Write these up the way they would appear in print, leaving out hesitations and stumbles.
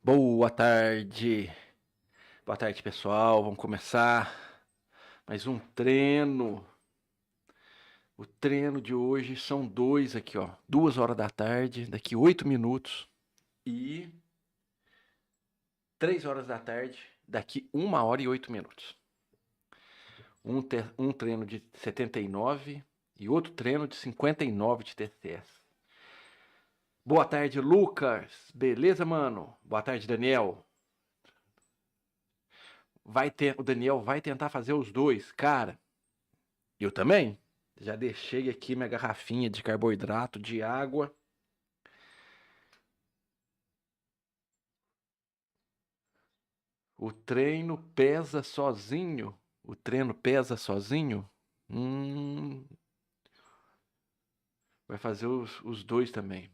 Boa tarde. Boa tarde, pessoal. Vamos começar mais um treino. O treino de hoje são dois aqui, ó. 2 horas da tarde, daqui 8 minutos. E 3 horas da tarde, daqui 1 hora e 8 minutos. Um treino de 79 e outro treino de 59 de TCS. Boa tarde, Lucas. Beleza, mano? Boa tarde, Daniel. O Daniel vai tentar fazer os dois. Cara, eu também. Já deixei aqui minha garrafinha de carboidrato, de água. O treino pesa sozinho? O treino pesa sozinho? Vai fazer os dois também.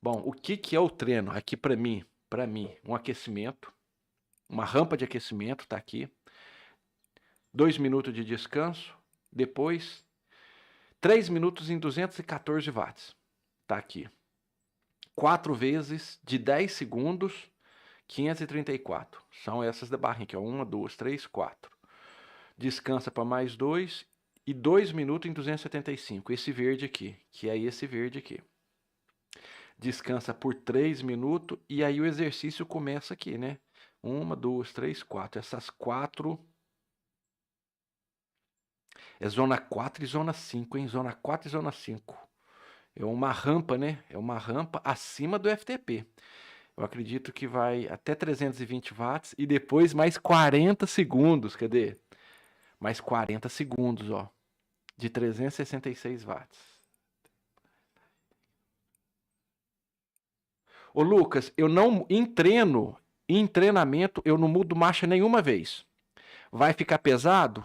Bom, o que é o treino? Aqui para mim, um aquecimento. Uma rampa de aquecimento, tá aqui. 2 minutos de descanso. Depois, 3 minutos em 214 watts. Tá aqui. 4 vezes de 10 segundos, 534. São essas da barrinha aqui, ó. 1, 2, 3, 4. Descansa para mais 2 e 2 minutos em 275. Esse verde aqui, que é esse verde aqui. Descansa por 3 minutos e aí o exercício começa aqui, né? 1, 2, 3, 4. Essas 4 é zona 4 e zona 5, hein? Zona 4 e zona 5. É uma rampa, né? É uma rampa acima do FTP. Eu acredito que vai até 320 watts e depois mais 40 segundos. Cadê? Mais 40 segundos, ó. De 366 watts. Ô Lucas, eu não em treinamento eu não mudo marcha nenhuma vez. Vai ficar pesado?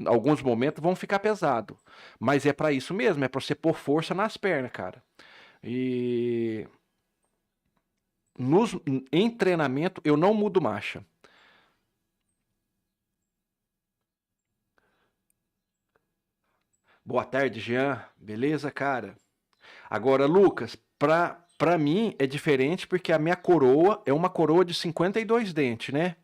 Alguns momentos vão ficar pesado. Mas é para isso mesmo, é para você pôr força nas pernas, cara. E nos, em treinamento eu não mudo marcha. Boa tarde, Jean. Beleza, cara? Agora, Lucas, pra mim é diferente porque a minha coroa é uma coroa de 52 dentes, né?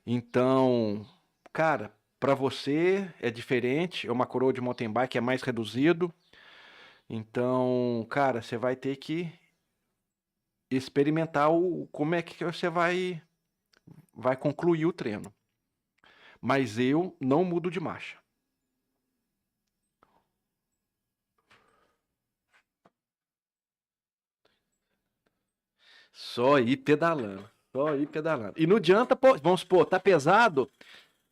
Então, cara, pra você é diferente, é uma coroa de mountain bike, é mais reduzido. Então, cara, você vai ter que experimentar como é que você vai concluir o treino. Mas eu não mudo de marcha. Só ir pedalando. Só ir pedalando. E não adianta, pô, vamos supor, tá pesado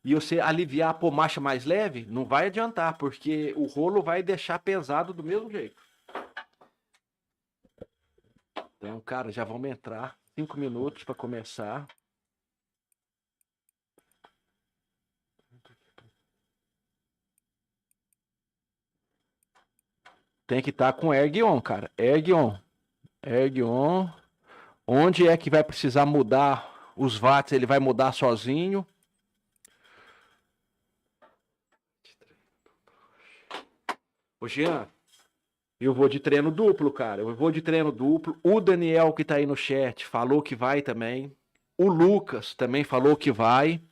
e você aliviar, pôr marcha mais leve, não vai adiantar, porque o rolo vai deixar pesado do mesmo jeito. Então, cara, já vamos entrar. 5 minutos para começar. Tem que estar com erg on, cara. Erg on. Erg on. Onde é que vai precisar mudar os watts? Ele vai mudar sozinho. Ô, Jean, eu vou de treino duplo, cara. Eu vou de treino duplo. O Daniel, que tá aí no chat, falou que vai também. O Lucas também falou que vai.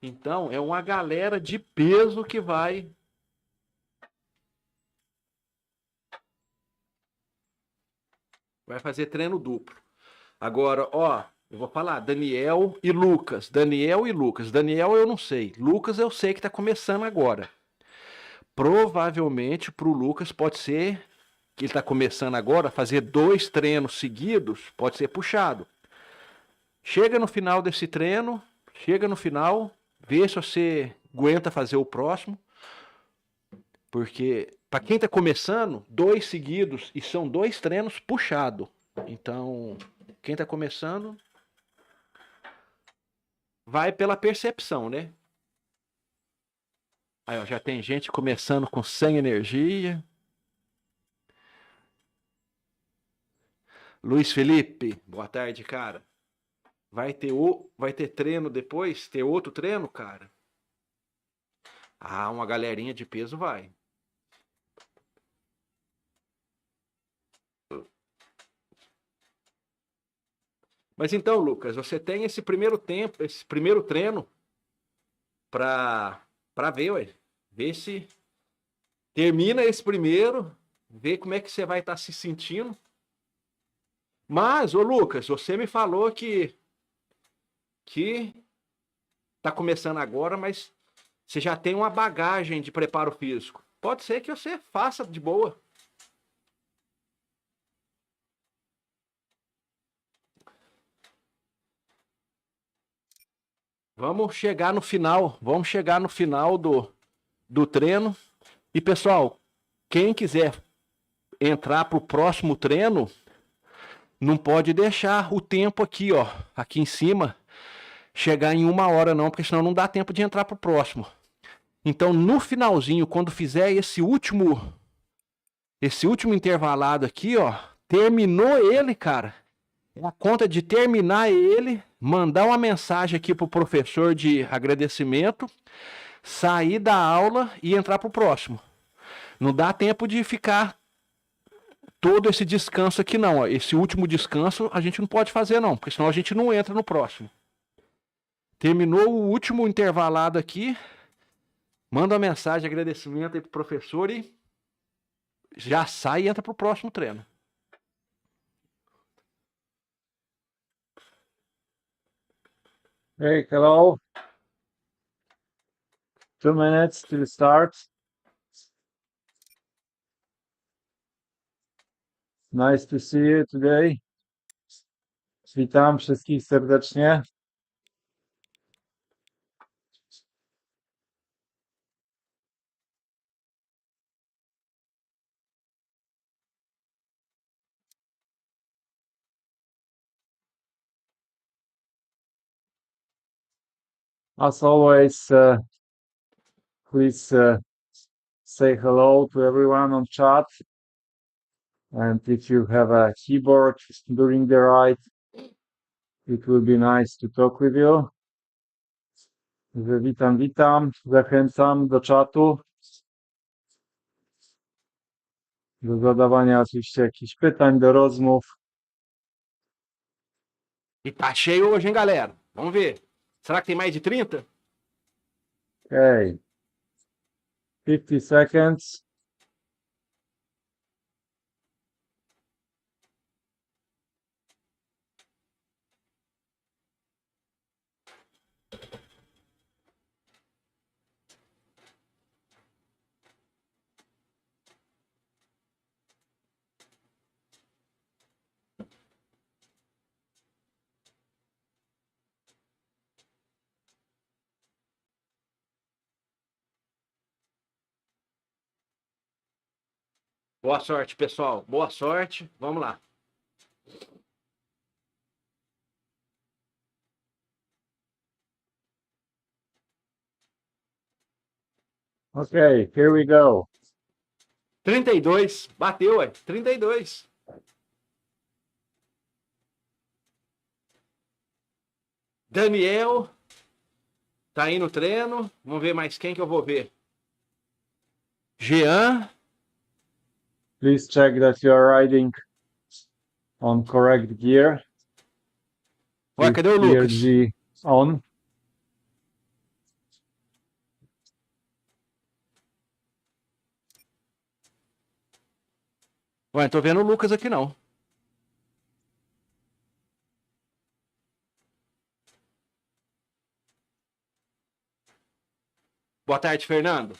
Então, é uma galera de peso que vai fazer treino duplo. Agora, ó, eu vou falar Daniel e Lucas. Daniel e Lucas. Daniel eu não sei. Lucas eu sei que tá começando agora. Provavelmente pro Lucas pode ser que ele tá começando agora, fazer 2 treinos seguidos, pode ser puxado. Chega no final desse treino, chega no final, vê se você aguenta fazer o próximo. Porque para quem tá começando, 2 seguidos e são 2 treinos puxado. Então, quem tá começando vai pela percepção, né? Aí, ó, já tem gente começando com sem energia. Luiz Felipe, boa tarde, cara. Vai ter treino depois? Ter outro treino, cara? Ah, uma galerinha de peso vai. Mas então, Lucas, você tem esse primeiro tempo, esse primeiro treino para ver, ué. Ver se termina esse primeiro, ver como é que você vai estar se sentindo. Mas, ô Lucas, você me falou que tá começando agora, mas você já tem uma bagagem de preparo físico. Pode ser que você faça de boa. Vamos chegar no final do treino. E pessoal, quem quiser entrar para o próximo treino, não pode deixar o tempo aqui, ó, aqui em cima, chegar em 1 hora não, porque senão não dá tempo de entrar para o próximo. Então, no finalzinho, quando fizer esse último intervalado aqui, ó, terminou ele, cara. É a conta de terminar ele, mandar uma mensagem aqui pro professor de agradecimento, sair da aula e entrar pro próximo. Não dá tempo de ficar todo esse descanso aqui não, ó. Esse último descanso a gente não pode fazer não, porque senão a gente não entra no próximo. Terminou o último intervalado aqui, manda uma mensagem de agradecimento aí pro professor e já sai e entra pro próximo treino. Hey, hello. 2 minutes till start. Nice to see you today. Witam wszystkich serdecznie. As always, please say hello to everyone on chat. And if you have a keyboard during the ride, it will be nice to talk with you. Witam. Zachęcam do czatu. Do zadawania oczywiście jakichś pytań, do rozmów. E tá cheio hoje, hein, galera? Vamos ver. Será que tem mais de 30? Okay. 50 seconds. Boa sorte, pessoal. Boa sorte. Vamos lá. Okay, here we go. 32. Bateu, ué. 32. Daniel. Tá aí no treino. Vamos ver mais quem que eu vou ver. Jean. Please check that you are riding on correct gear. Ué, cadê o Lucas? Gear G on. Ué, não tô vendo o Lucas aqui não. Boa tarde, Fernando.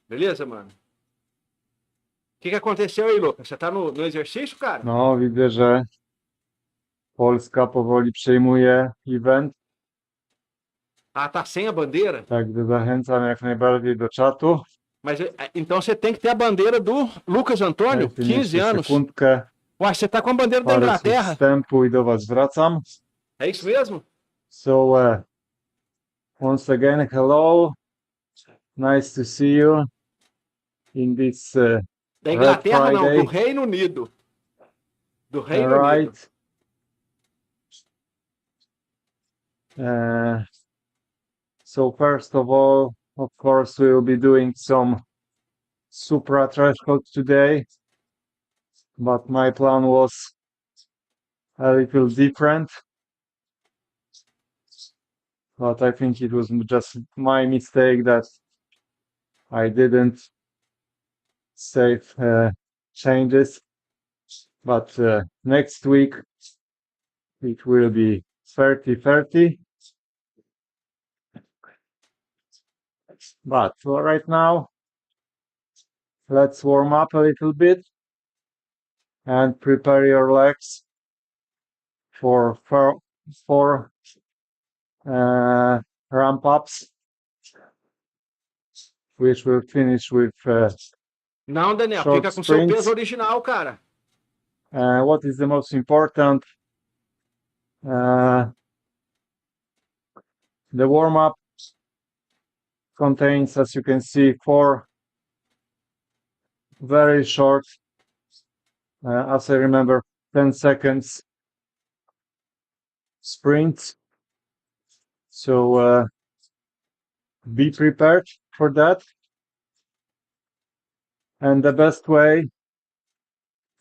Beleza, mano? O que aconteceu aí, Lucas? Você tá no exercício, cara? No, widzę, że Polska powoli przejmuje event. Ah, tá sem a bandeira? Także zachęcam jak najbardziej do czatu. Mas então você tem que ter a bandeira do Lucas Antônio, Dajcie mi 15 jeszcze anos. sekundkę, Ué, você tá com a bandeira da parę słów Inglaterra. wstępu i do was wracam. É isso mesmo? So, once again, hello. Nice to see you in this Da Red Inglaterra não, Friday. do Reino Unido. Do Reino All Unido. right. So first of all, of course, we will be doing some supra threshold today, but my plan was a little different. but I think it was just my mistake that I didn't save changes. But next week it will be 30-30. But for right now, let's warm up a little bit and prepare your legs for four ramp ups, which will finish with Não, Daniel, short fica com seu sprints. peso original, cara. What is the most important? The warm up contains, as you can see, 4 very short, as I remember, 10 seconds sprints. So be prepared for that. And the best way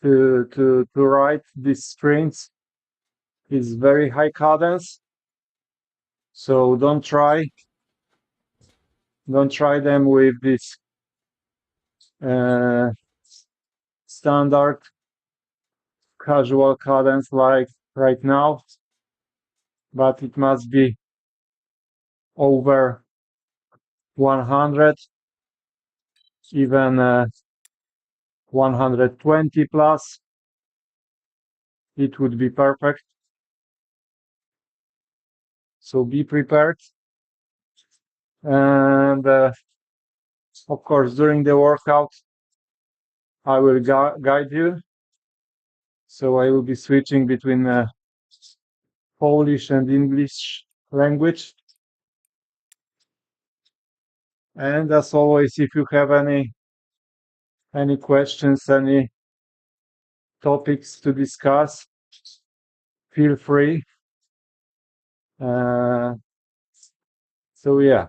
to ride these sprints is very high cadence. So don't try them with this standard casual cadence like right now, but it must be over 100, even 120 plus. It would be perfect. So be prepared. And of course, during the workout, I will guide you. So I will be switching between Polish and English language. And as always, if you have any questions, any topics to discuss, feel free. So yeah.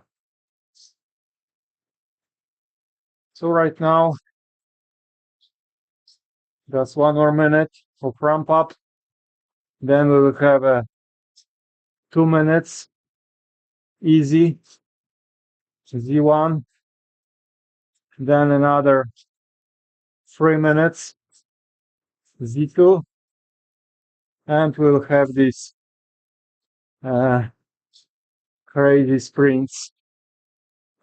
So right now, just 1 more minute of ramp up. Then we will have 2 minutes easy Z1. Then another 3 minutes Z2. And we'll have these crazy sprints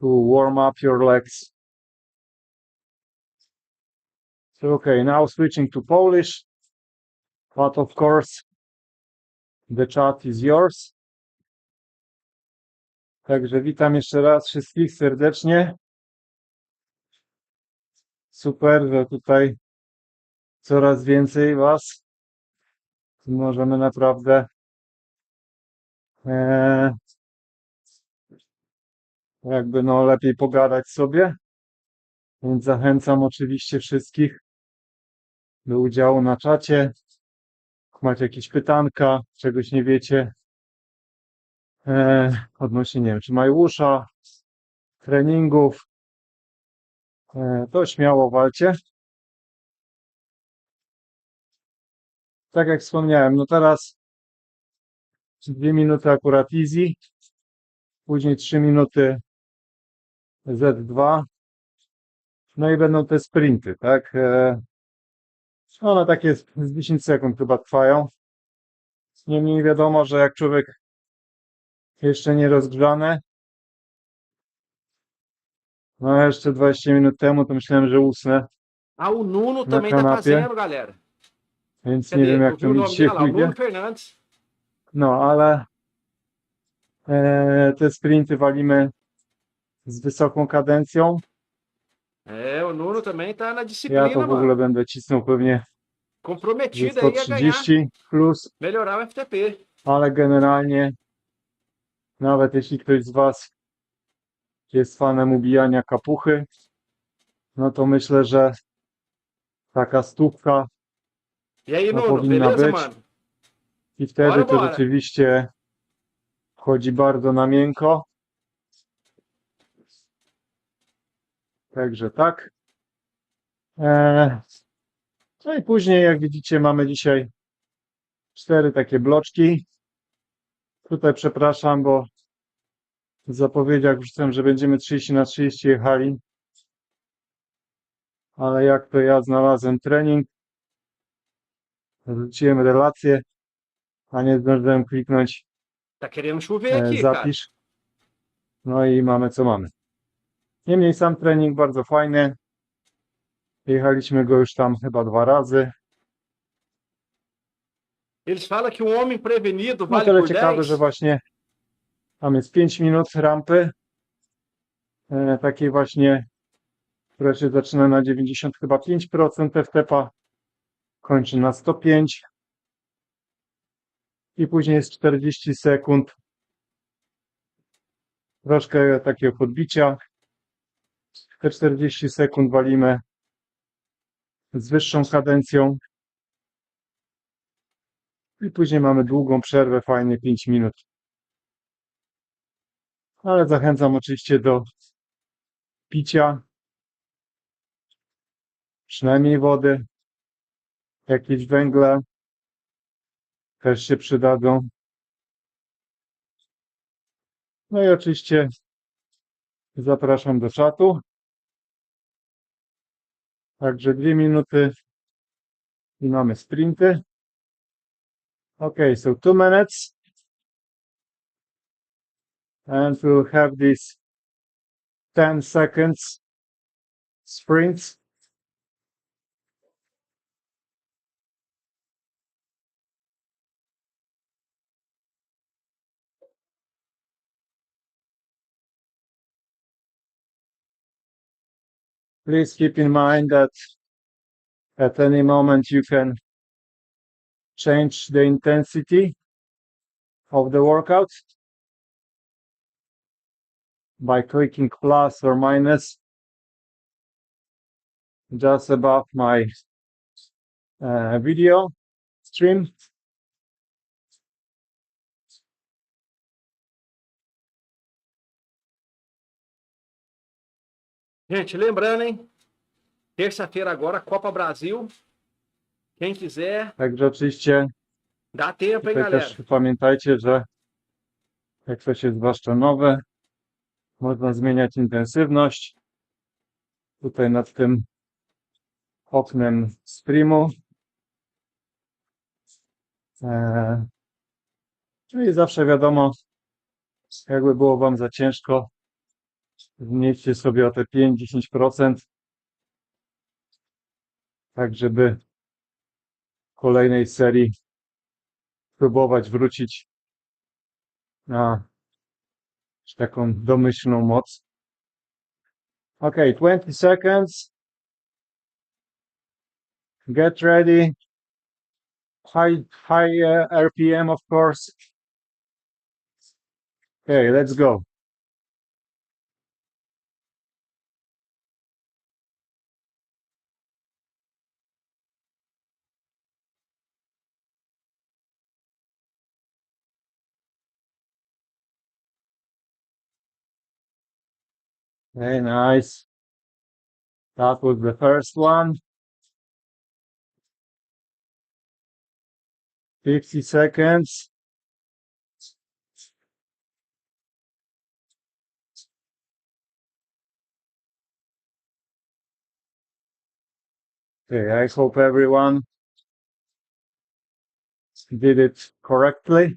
to warm up your legs. So okay, now switching to Polish, but of course the chat is yours. Także witam jeszcze raz wszystkich serdecznie. Super, że tutaj coraz więcej was. Możemy naprawdę jakby lepiej pogadać sobie. Więc zachęcam oczywiście wszystkich do udziału na czacie. Jak macie jakieś pytanka, czegoś nie wiecie odnośnie, nie wiem, czy MyWhoosha, treningów, to śmiało walcie. Tak jak wspomniałem, no teraz 2 minuty akurat easy, później 3 minuty Z2, no i będą te sprinty, tak? One takie z 10 sekund chyba trwają. Niemniej wiadomo, że jak człowiek jeszcze nie rozgrzany, no jeszcze 20 minut temu to myślałem, że usnę Ah, o Nuno na também tá kanapie, fazendo, galera. więc nie wiem Cadê? jak Eu vi to o mi nome dzisiaj dele lá, o pójdzie. Nuno Fernandes. No ale te sprinty walimy z wysoką kadencją. O Nuno também tá na Ja disciplina, to w ogóle mano. będę cisnął pewnie ze Comprometido aí a ganhar, 130 plus, melhorar o FTP. ale generalnie nawet jeśli ktoś z was jest fanem ubijania kapuchy, no to myślę, że taka stówka E aí, no, Nuno, powinna beleza, być mano? i wtedy Bora, to bora. rzeczywiście wchodzi bardzo na miękko. Także tak. No i później, jak widzicie, mamy dzisiaj 4 takie bloczki. Tutaj przepraszam, bo W zapowiedziach wrzucałem, że będziemy 30 na 30 jechali. Ale jak to ja znalazłem trening, wrzuciłem relację, a nie zdążyłem kliknąć Tá querendo chover aqui, cara. zapisz. No i mamy co mamy. Niemniej sam trening bardzo fajny. Jechaliśmy go już tam chyba 2 razy. Eles falam que homem prevenido No vale tyle por ciekawe, 10. że właśnie tam jest 5 minut rampy. Takiej właśnie, która się zaczyna na 90 chyba 5% FTP-a, kończy na 105 i później jest 40 sekund. Troszkę takiego podbicia. Te 40 sekund walimy z wyższą kadencją. I później mamy długą przerwę, fajnie 5 minut. Ale zachęcam oczywiście do picia. Przynajmniej wody. Jakieś węgle też się przydadzą. No i oczywiście zapraszam do czatu. Także 2 minuty i mamy sprinty. Okay, so 2 minutes. And we'll have these 10 seconds sprints. Please keep in mind that at any moment you can change the intensity of the workout by clicking plus or minus just above my video stream. Gente, lembrando, hein? Terça-feira agora, Copa Brasil. Quem quiser, Także oczywiście dá tempo, hein, tutaj galera? też pamiętajcie, że jak coś jest zwłaszcza nowe, można zmieniać intensywność. Tutaj nad tym oknem streamu. Czyli zawsze wiadomo, jakby było Wam za ciężko, zmniejszcie sobie o te 5-10%, tak żeby w kolejnej serii próbować wrócić na taką domyślną moc. Okay, 20 seconds. Get ready. High RPM, of course. Okay, let's go. Very nice. That was the first one. 50 seconds. Okay, I hope everyone did it correctly.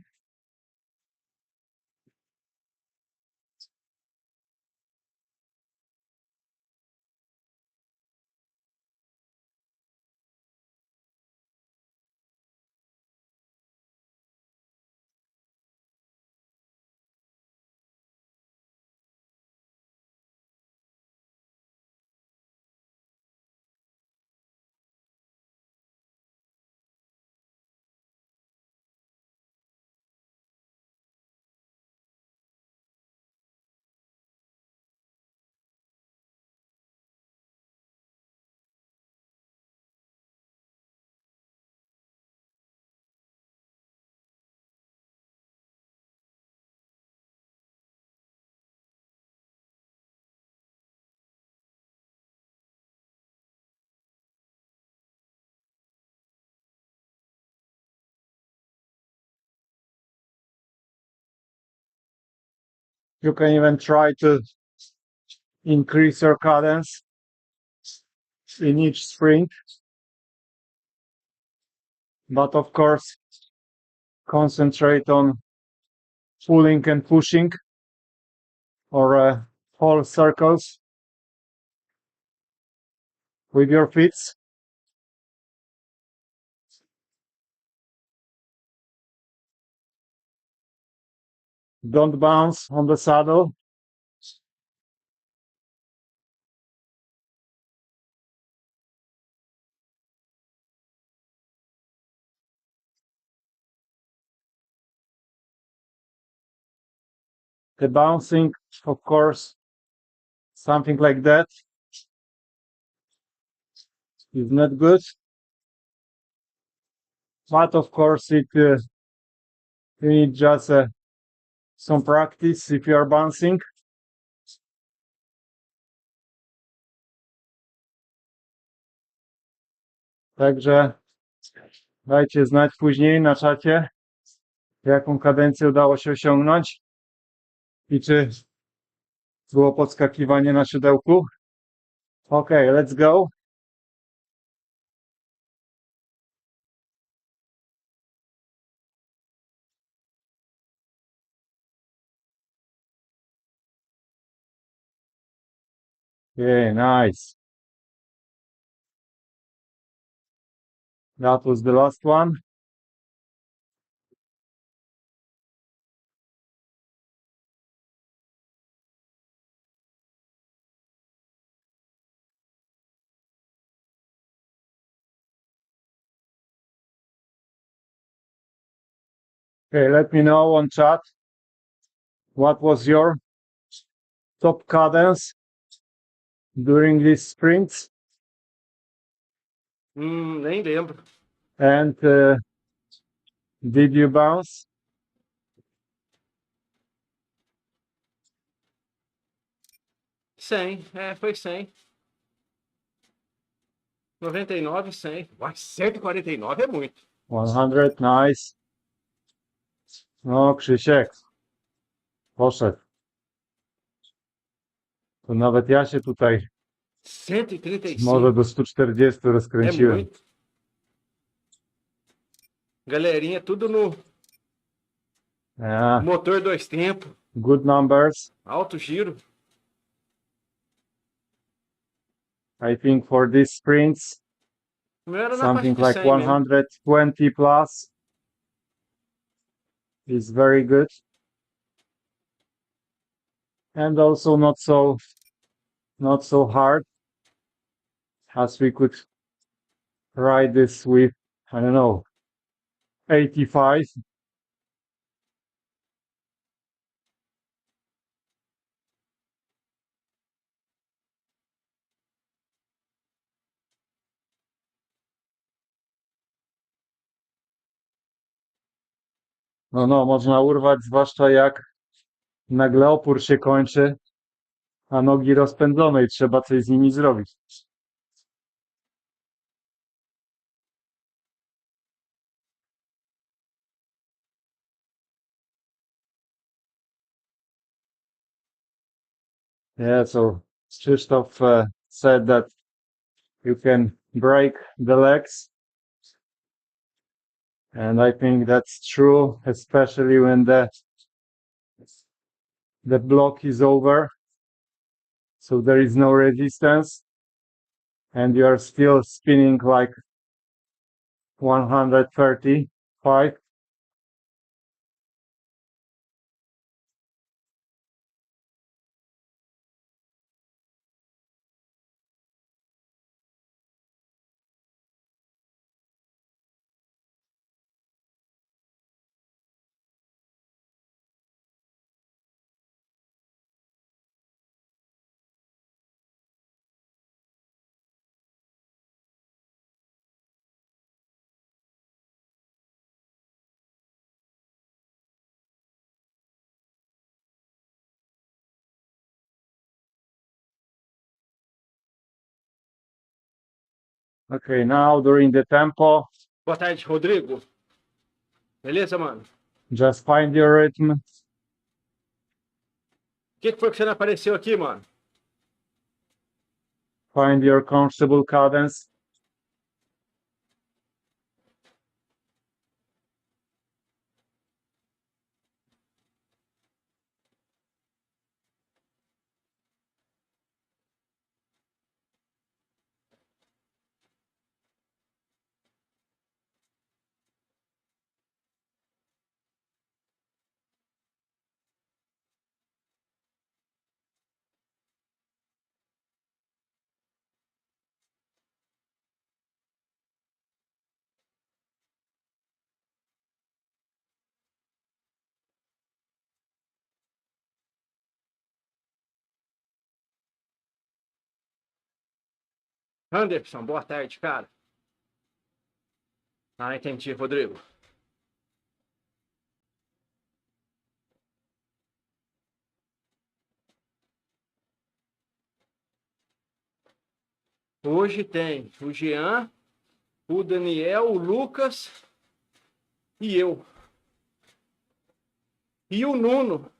You can even try to increase your cadence in each sprint. But of course, concentrate on pulling and pushing or whole circles with your feet. Don't bounce on the saddle. The bouncing, of course, something like that is not good. But of course, you need just some practice if you are bouncing. Także dajcie znać później na czacie, jaką kadencję udało się osiągnąć i czy było podskakiwanie na szydełku. Okay, let's go. Yeah, nice. That was the last one. Okay, let me know on chat what was your top cadence during these sprints. Nem lembro. And did you bounce? Foi 100. 99, 100. Uai, 149 é muito. 100, nice. No, Krzysiek. Poszedł. To nawet ja się tutaj 135. może do 140 É rozkręciłem. muito. Galerinha, tudo no Yeah, motor 2 tempos. good numbers. Alto giro. I think for these sprints, O meu era na something faixa de like 100 mesmo. 120 plus is very good. And also not so hard, as we could ride this with, I don't know, 85. No, można urwać, zwłaszcza jak nagle opór się kończy, a nogi rozpędzone i trzeba coś z nimi zrobić. Yeah, so Krzysztof said that you can break the legs. And I think that's true, especially when the block is over. So there is no resistance. And you are still spinning like 135. Okay, now during the tempo, Boa tarde, Rodrigo. Beleza, mano? just find your rhythm. que foi que você não apareceu aqui, mano? Find your comfortable cadence. Anderson, boa tarde, cara. Ah, entendi, Rodrigo. Hoje tem o Jean, o Daniel, o Lucas e eu. E o Nuno.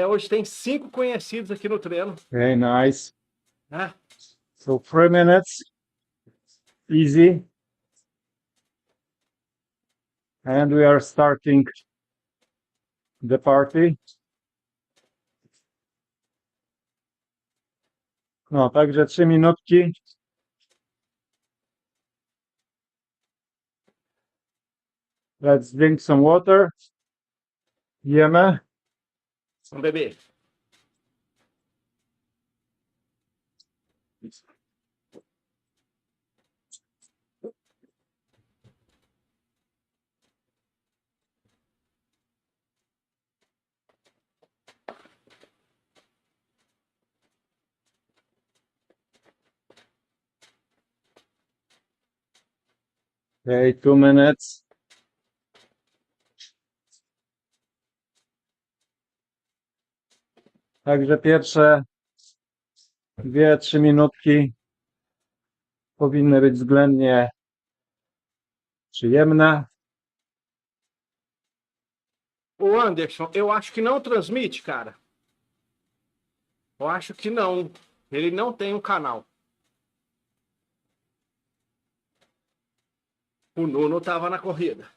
Hoje tem 5 conhecidos aqui no treino. Okay, nice. Ah, So 3 minutes. Easy. And we are starting the party. No, także 3 minutki. Let's drink some water. Jemy. vamos beber. Okay, 2 minutes. Także pierwsze 2-3 minutki powinny być względnie przyjemne. Ô Anderson, eu acho que não transmite, cara. Eu acho que não. Ele não tem um canal. O Nuno tava na corrida.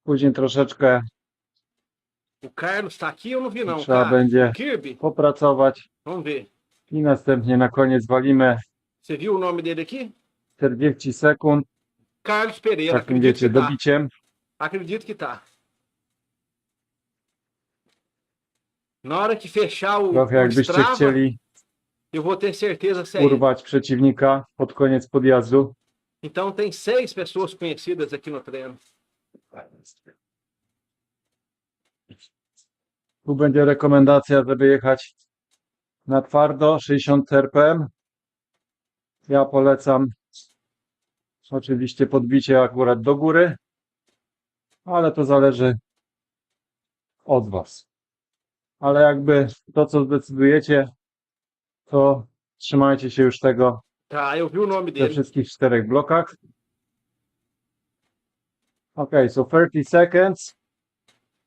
Później troszeczkę O Carlos tá aqui, eu não vi não, trzeba cara. będzie O Kirby? popracować Vamos ver. i następnie na koniec walimy Você viu o nome dele aqui? 40 sekund, Carlos Pereira, takim acredito wiecie, que tá. dobiciem. Acredito que tá. Na hora que fechar o Trochę jakbyście Strava, chcieli eu vou ter certeza se é ele. urwać przeciwnika pod koniec podjazdu. Então tem 6 pessoas conhecidas aqui no treino. Tu będzie rekomendacja, żeby jechać na twardo, 60 RPM. Ja polecam oczywiście podbicie akurat do góry, ale to zależy od Was. Ale jakby to, co zdecydujecie, to trzymajcie się już tego Tá, eu vi o nome we dele. wszystkich 4 blokach. Okay, so 30 seconds,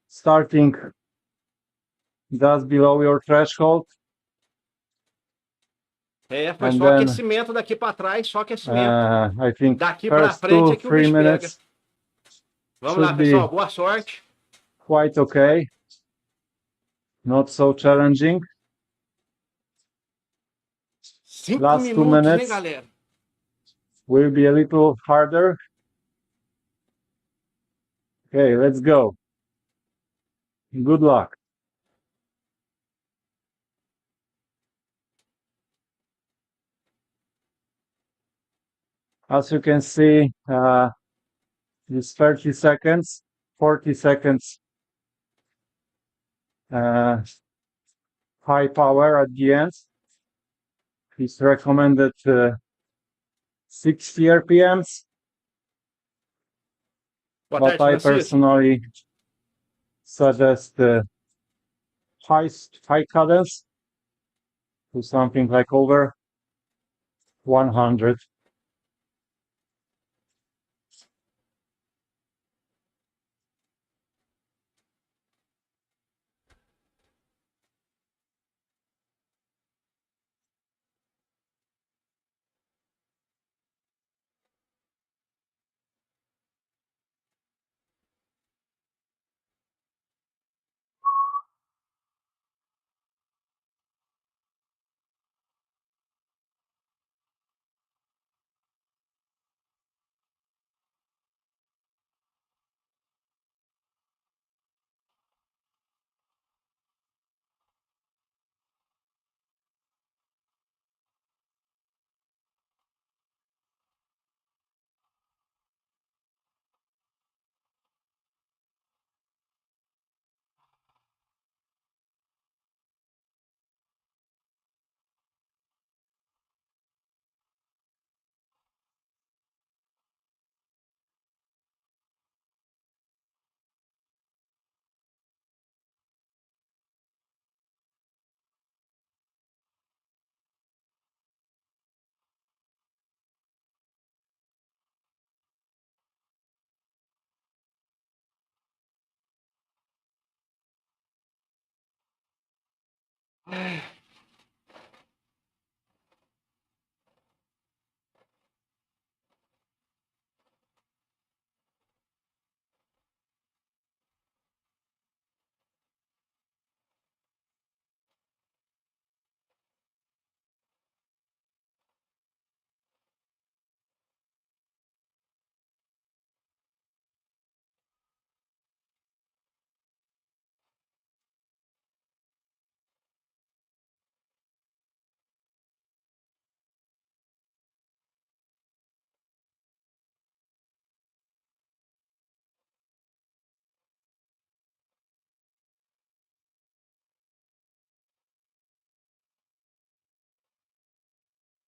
starting just below your threshold. Foi And só then, aquecimento daqui para trás, só aquecimento. I think Daqui para first frente é 2, que o 3 bicho pega. minutes Vamos lá, should be pessoal. Boa sorte. quite okay. Not so challenging. 5 Last 2 minutos, hein, minutes galera? will be a little harder. Okay, let's go. Good luck. As you can see, it's 30 seconds, 40 seconds high power at the end. It's recommended 60 RPMs, Boa but tarde, I Francisco. personally suggest high cadence. do something like over 100.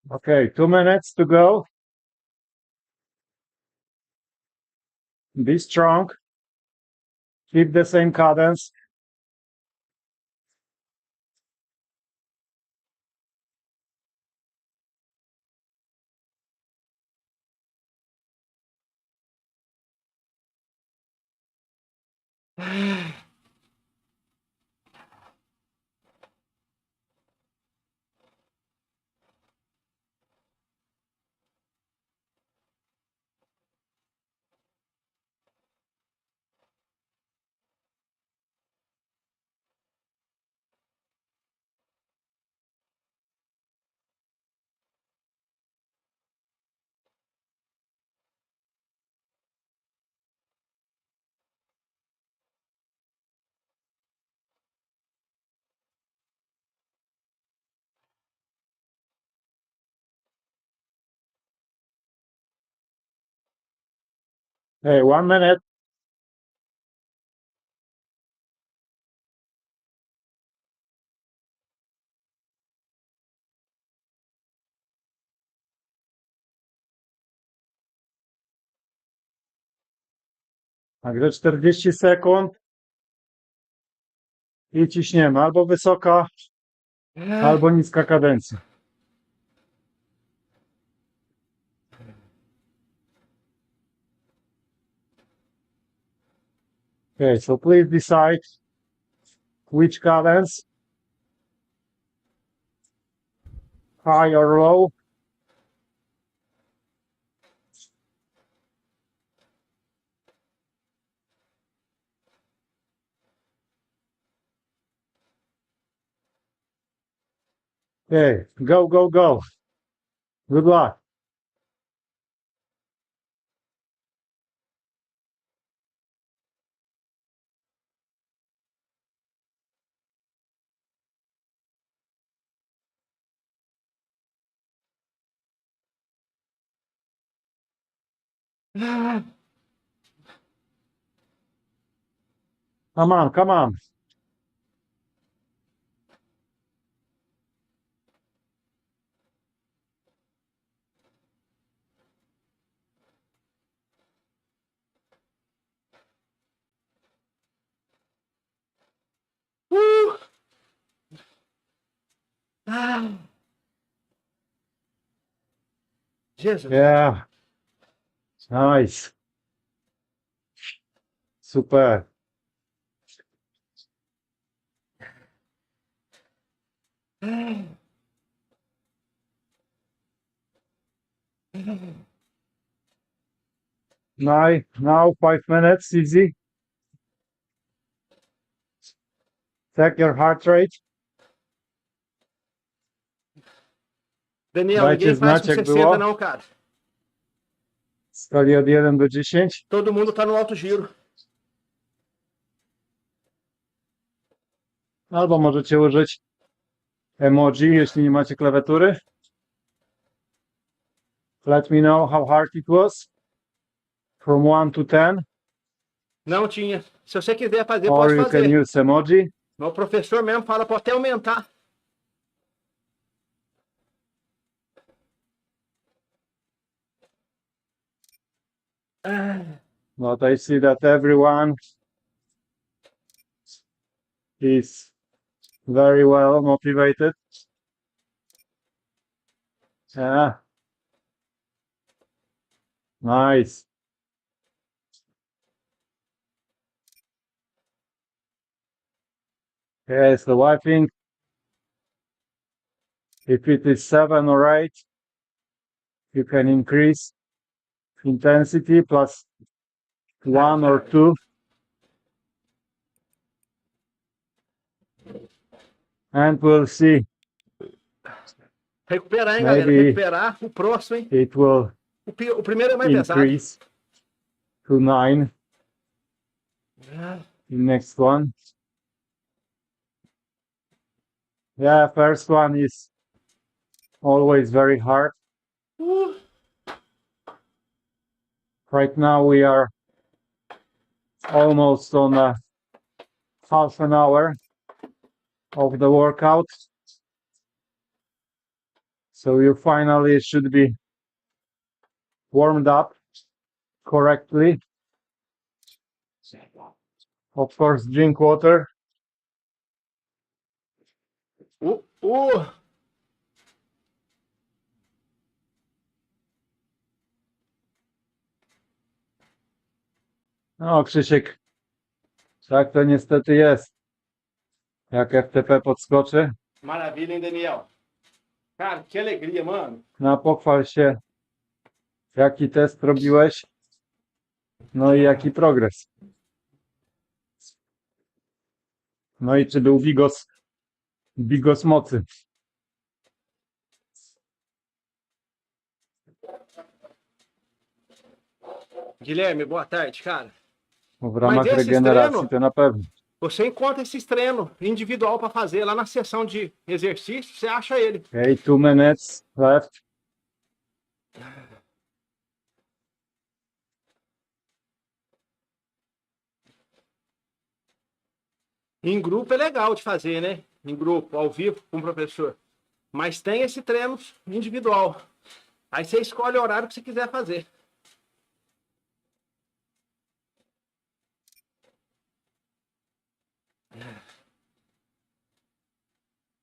Okay, 2 minutes to go. Be strong. Keep the same cadence. Hey, 1 minute. Także 40 sekund i ciśniemy. Albo wysoka, albo niska kadencja. Okay, so please decide which cadence, high or low. Okay, go, go, go. Good luck. Come on, come on. Ah, Jesus. Yeah. Nice. Super. Now 5 minutes, easy. Check your heart rate. Daniel, Dajcie ninguém faz znać, com jak 60 było. não, cara. W skali od 1 do 10. Todo mundo tá no alto giro. Albo możecie użyć emoji, jeśli nie macie klawiatury. Let me know how hard it was. From 1 to 10. Não tinha. Se você quiser fazer, Or pode you can fazer. use emoji. Mas o professor mesmo fala, pode até aumentar. But I see that everyone is very well motivated. Yeah. Nice. Okay, so I think if it is 7 or 8, you can increase intensity plus 1 or 2. And we'll see. Recuperar, hein, galera? Maybe Recuperar. O próximo, hein? it will O primeiro é mais pesado. increase to 9. The next one. Yeah, first one is always very hard. Right now we are almost on half an hour of the workout. So you finally should be warmed up correctly. Of course, drink water. No, Krzysiek, tak to niestety jest. Jak FTP podskoczy, Maravilha, hein, Daniel? Cara, que alegria, mano. no pochwal się, jaki test robiłeś, no i jaki progres. No i czy był bigos mocy. Guilherme, boa tarde, cara. W ramach esses regeneracji treinos- to na pewno. Você encontra esses treinos individual para fazer lá na seção de exercício, você acha ele. Okay, 2 minutes left. Em grupo é legal de fazer, né? Em grupo, ao vivo, com o professor. Mas tem esse treino individual. Aí você escolhe o horário que você quiser fazer.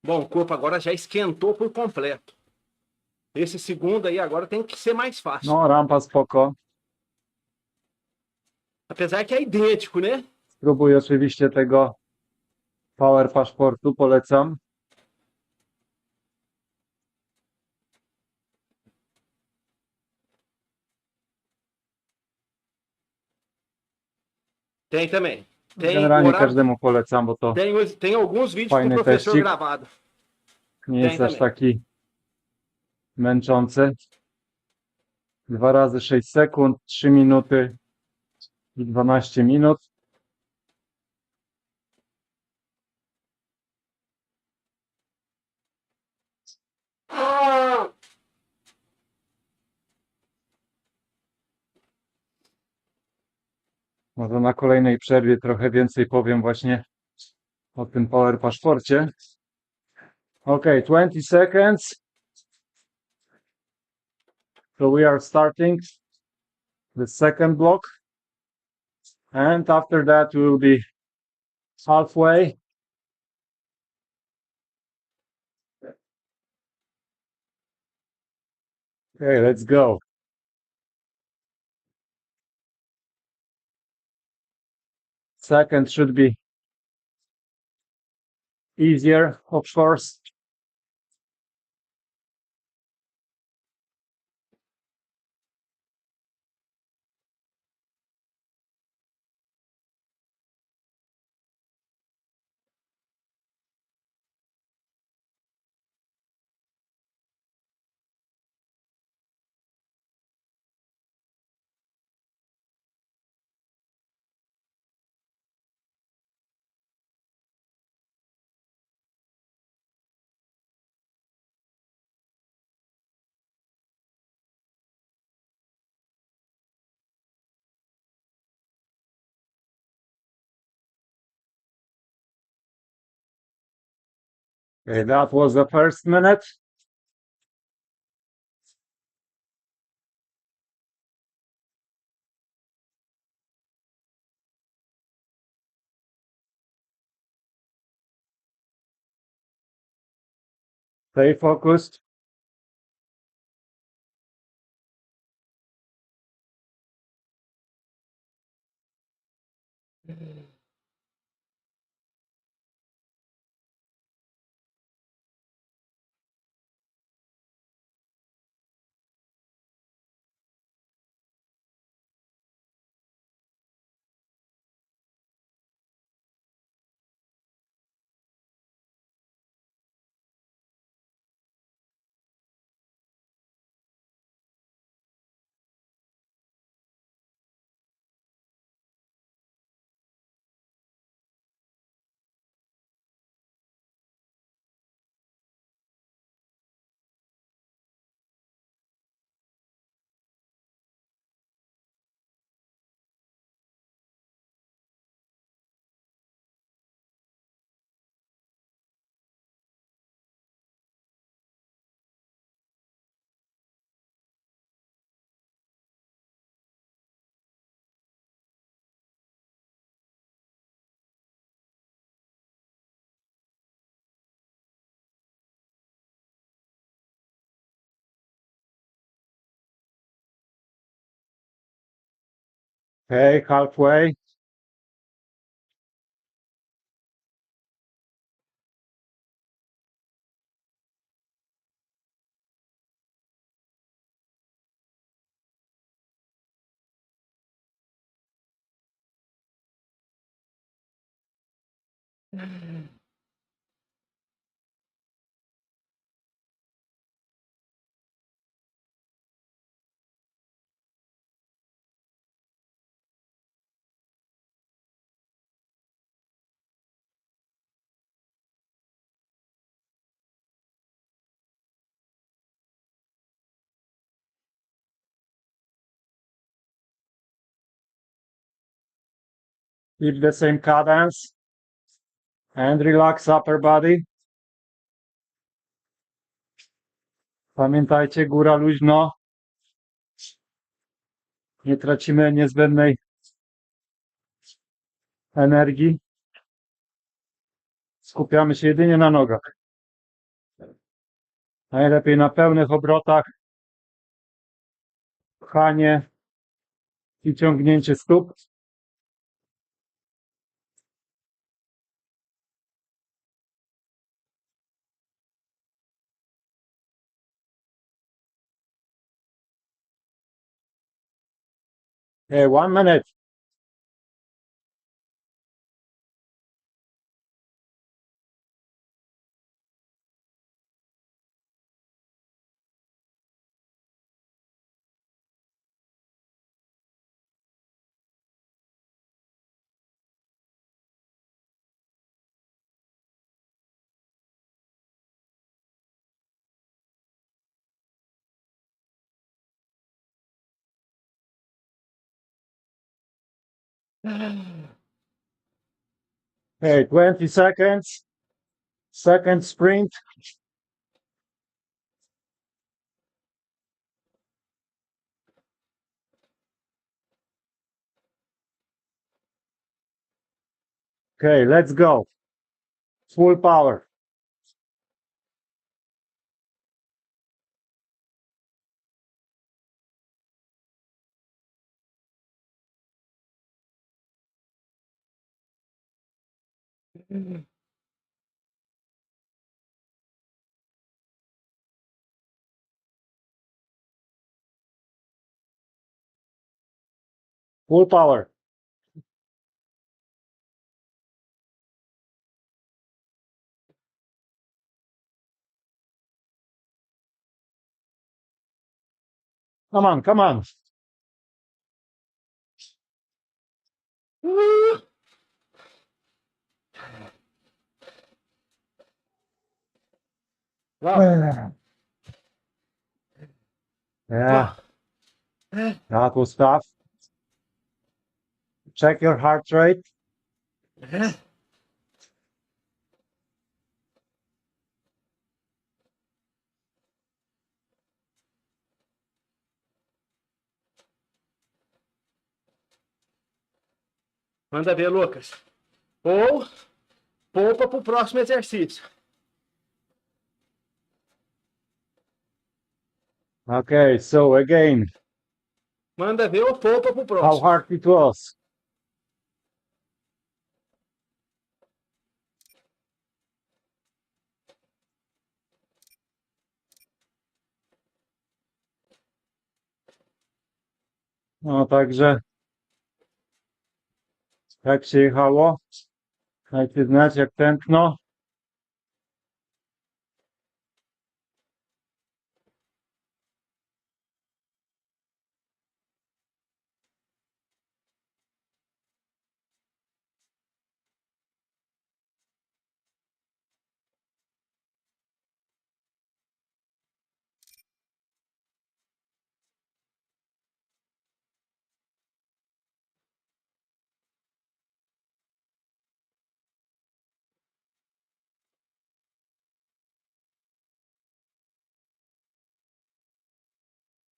Bom, o corpo agora já esquentou por completo. Esse segundo aí agora tem que ser mais fácil. No, rampa spoko. Apesar que é idêntico, né? Spróbuj oczywiście tego power paszportu, polecam. Tem também. Tem Generalnie horário, każdemu polecam, bo to tem alguns vídeos com o Fajny professor teścik. gravado. nie jest Tem aż também. taki męczący. 2 razy 6 sekund, 3 minuty i 12 minut. Może na kolejnej przerwie trochę więcej powiem właśnie o tym power paszporcie. Okay, 20 seconds. So we are starting the second block. And after that we will be halfway. Okay, let's go. Second should be easier, of course. Okay, that was the first minute. Stay focused. Okay, halfway. Keep the same cadence and relax upper body. Pamiętajcie, góra luźno. Nie tracimy niezbędnej energii. Skupiamy się jedynie na nogach. Najlepiej na pełnych obrotach. Pchanie i ciągnięcie stóp. Okay, 1 minute. Okay, 20 seconds. Second sprint. Okay, let's go. Full power. Full power. Come on, come on. Wow. Yeah, that was tough. Check your heart rate. Manda ver, Lucas. Ou poupa pro próximo exercício. Okay, so again, Manda ver ou poupa pro how próximo. hard it was. No także, jak się jechało? Dajcie znać, jak tętno.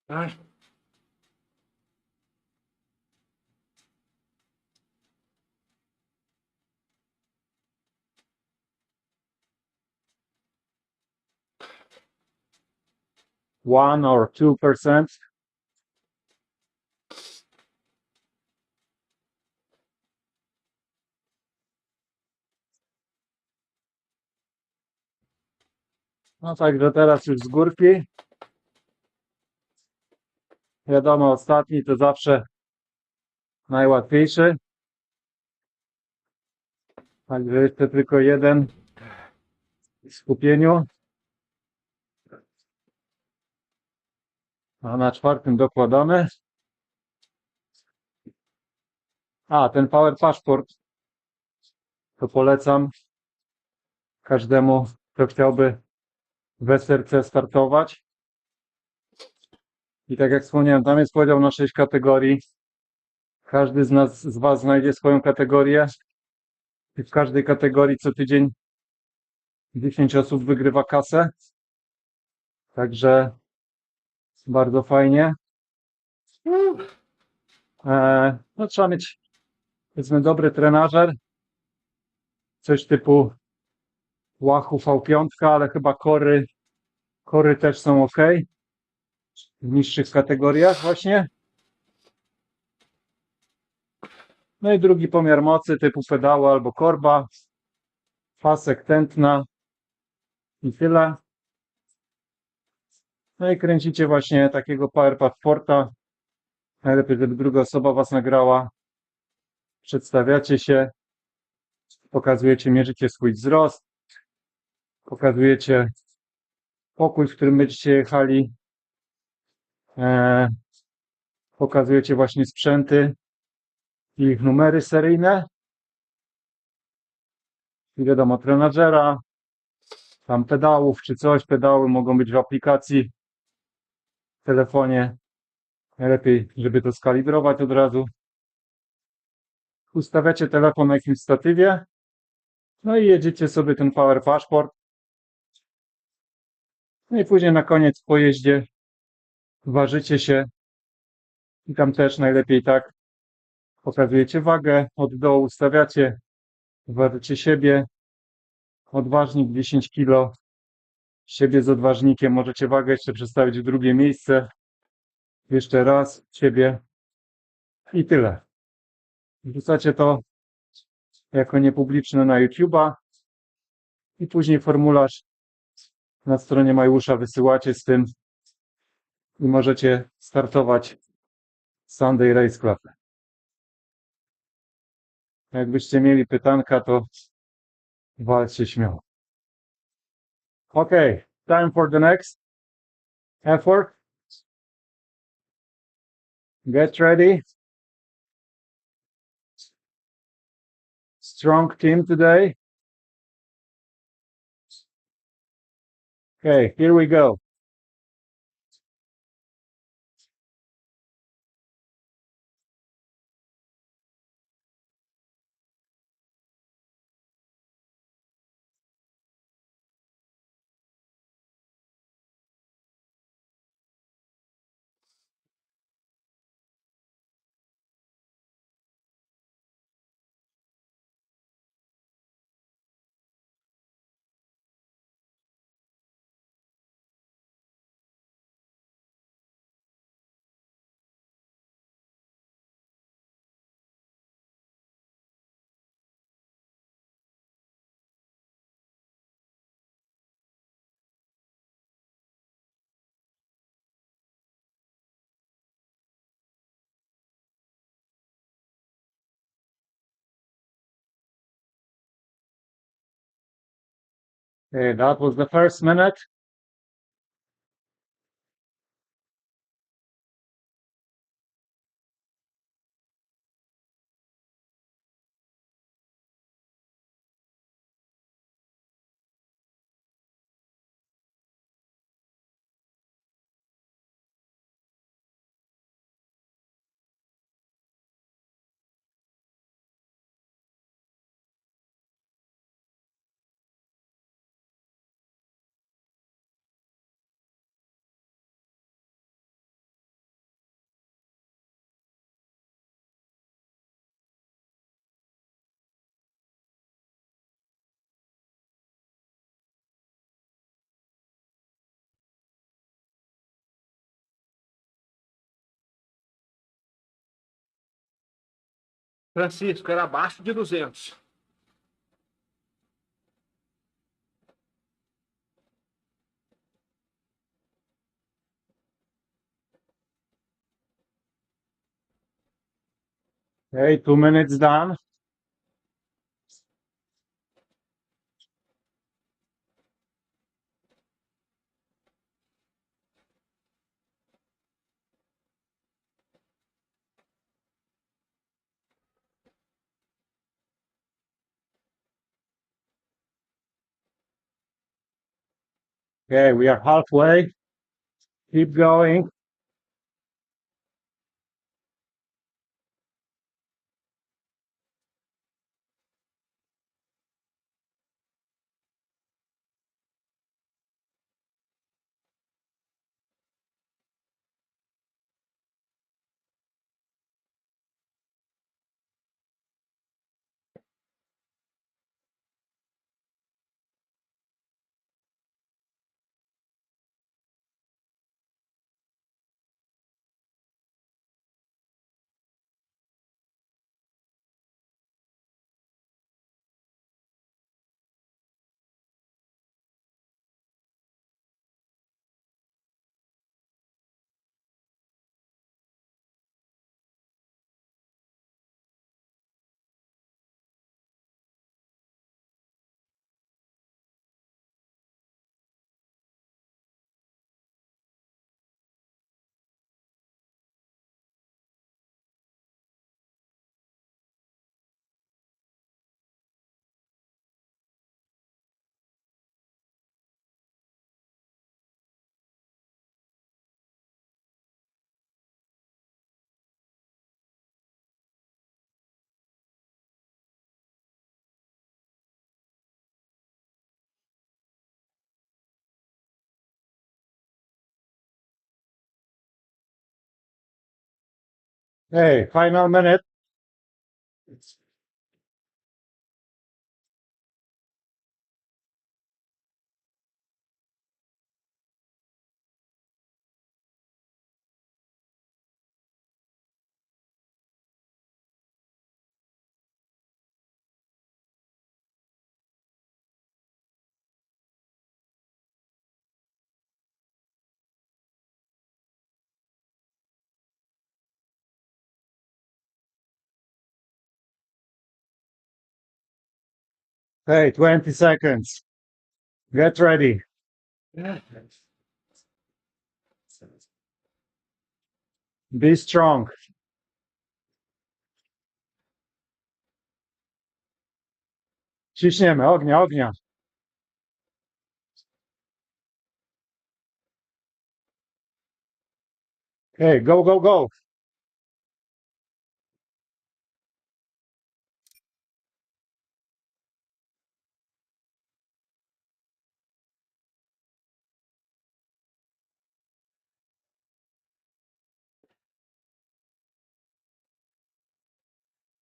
Ai. One or 2%. No także teraz już z górki. Wiadomo, ostatni to zawsze najłatwiejszy. Także jeszcze tylko jeden w skupieniu. A na czwartym dokładamy. A, ten Power Paszport to polecam każdemu, kto chciałby w SRC startować. I tak jak wspomniałem, tam jest podział na 6 kategorii. Każdy z Was znajdzie swoją kategorię. I w każdej kategorii co tydzień 10 osób wygrywa kasę. Także bardzo fajnie. No, trzeba mieć, powiedzmy, dobry trenażer. Coś typu Łachu V5, ale chyba kory też są ok. W niższych kategoriach właśnie. No i drugi pomiar mocy typu pedału albo korba. Pasek tętna. I tyle. No i kręcicie właśnie takiego Power Passporta. Najlepiej, żeby druga osoba Was nagrała. Przedstawiacie się. Pokazujecie, mierzycie swój wzrost. Pokazujecie pokój, w którym będziecie jechali. Pokazujecie właśnie sprzęty i ich numery seryjne. I wiadomo, trenażera, tam pedałów czy coś. Pedały mogą być w aplikacji w telefonie. Najlepiej, żeby to skalibrować od razu. Ustawiacie telefon na jakimś statywie. No i jedziecie sobie ten Power Passport. No i później na koniec po jeździe ważycie się. I tam też najlepiej tak. Pokazujecie wagę, od dołu ustawiacie. Ważycie siebie. Odważnik 10 kg. Siebie z odważnikiem. Możecie wagę jeszcze przestawić w drugie miejsce. Jeszcze raz siebie. I tyle. Wrzucacie to jako niepubliczne na YouTube'a i później formularz na stronie MyWhoosha wysyłacie z tym i możecie startować Sunday Race Club. Jakbyście mieli pytanka, to walczcie śmiało. Okay, time for the next effort. Get ready. Strong team today. Okay, here we go. Okay, that was the first minute. Francisco, era abaixo de 200. Okay, 2 minutes done. Okay, we are halfway. Keep going. Hey, final minute. Hey, 20 seconds. Get ready. Be strong. Ciśniemy, ognia, ognia. Hey, go, go, go.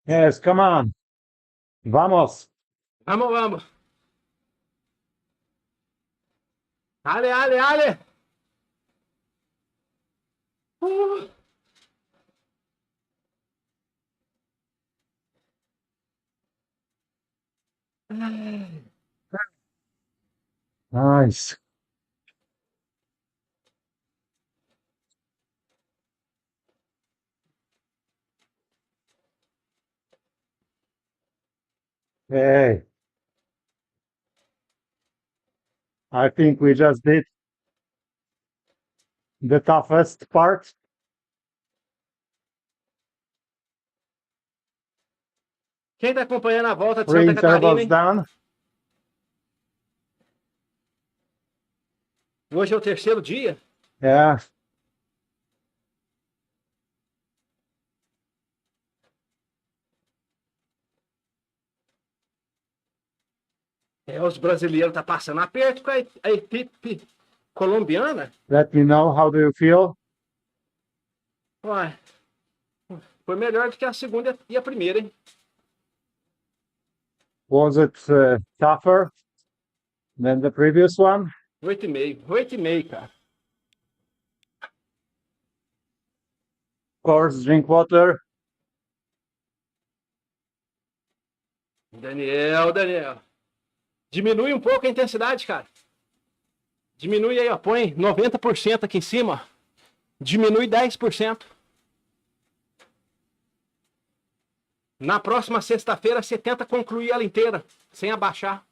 Yes, come on. Vamos. Vamos, vamos. Ale, ale, ale. Uh. Nice. Hey. I think we just did the toughest part. Quem tá acompanhando a volta de 3 Santa Catarina, intervals hein? down. Hoje é o terceiro dia. Yeah. Os brasileiros tá passando aperto com a equipe colombiana. Let me know, how do you feel? Ué, foi melhor do que a segunda e a primeira, hein? Was it tougher than the previous one? 8,5. 8,5, cara. Of course, drink water. Daniel. Diminui um pouco a intensidade, cara. Diminui aí, ó. Põe 90% aqui em cima. Diminui 10%. Na próxima sexta-feira, você tenta concluir ela inteira, sem abaixar.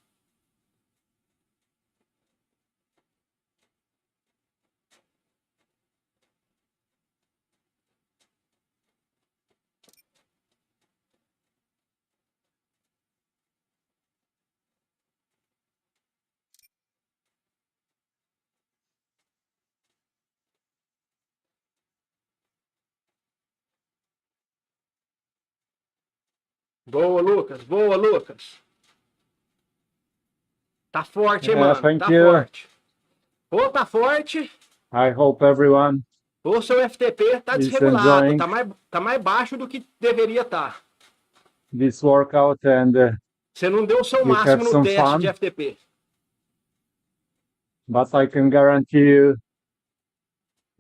Boa, Lucas. Boa, Lucas. Tá forte, hein, mano? Thank Tá you. forte. Ou tá forte, I hope everyone ou seu FTP tá is desregulado. enjoying Tá mais baixo do que deveria estar. this workout and Você não deu o seu you máximo have no some teste fun. de FTP. But I can guarantee you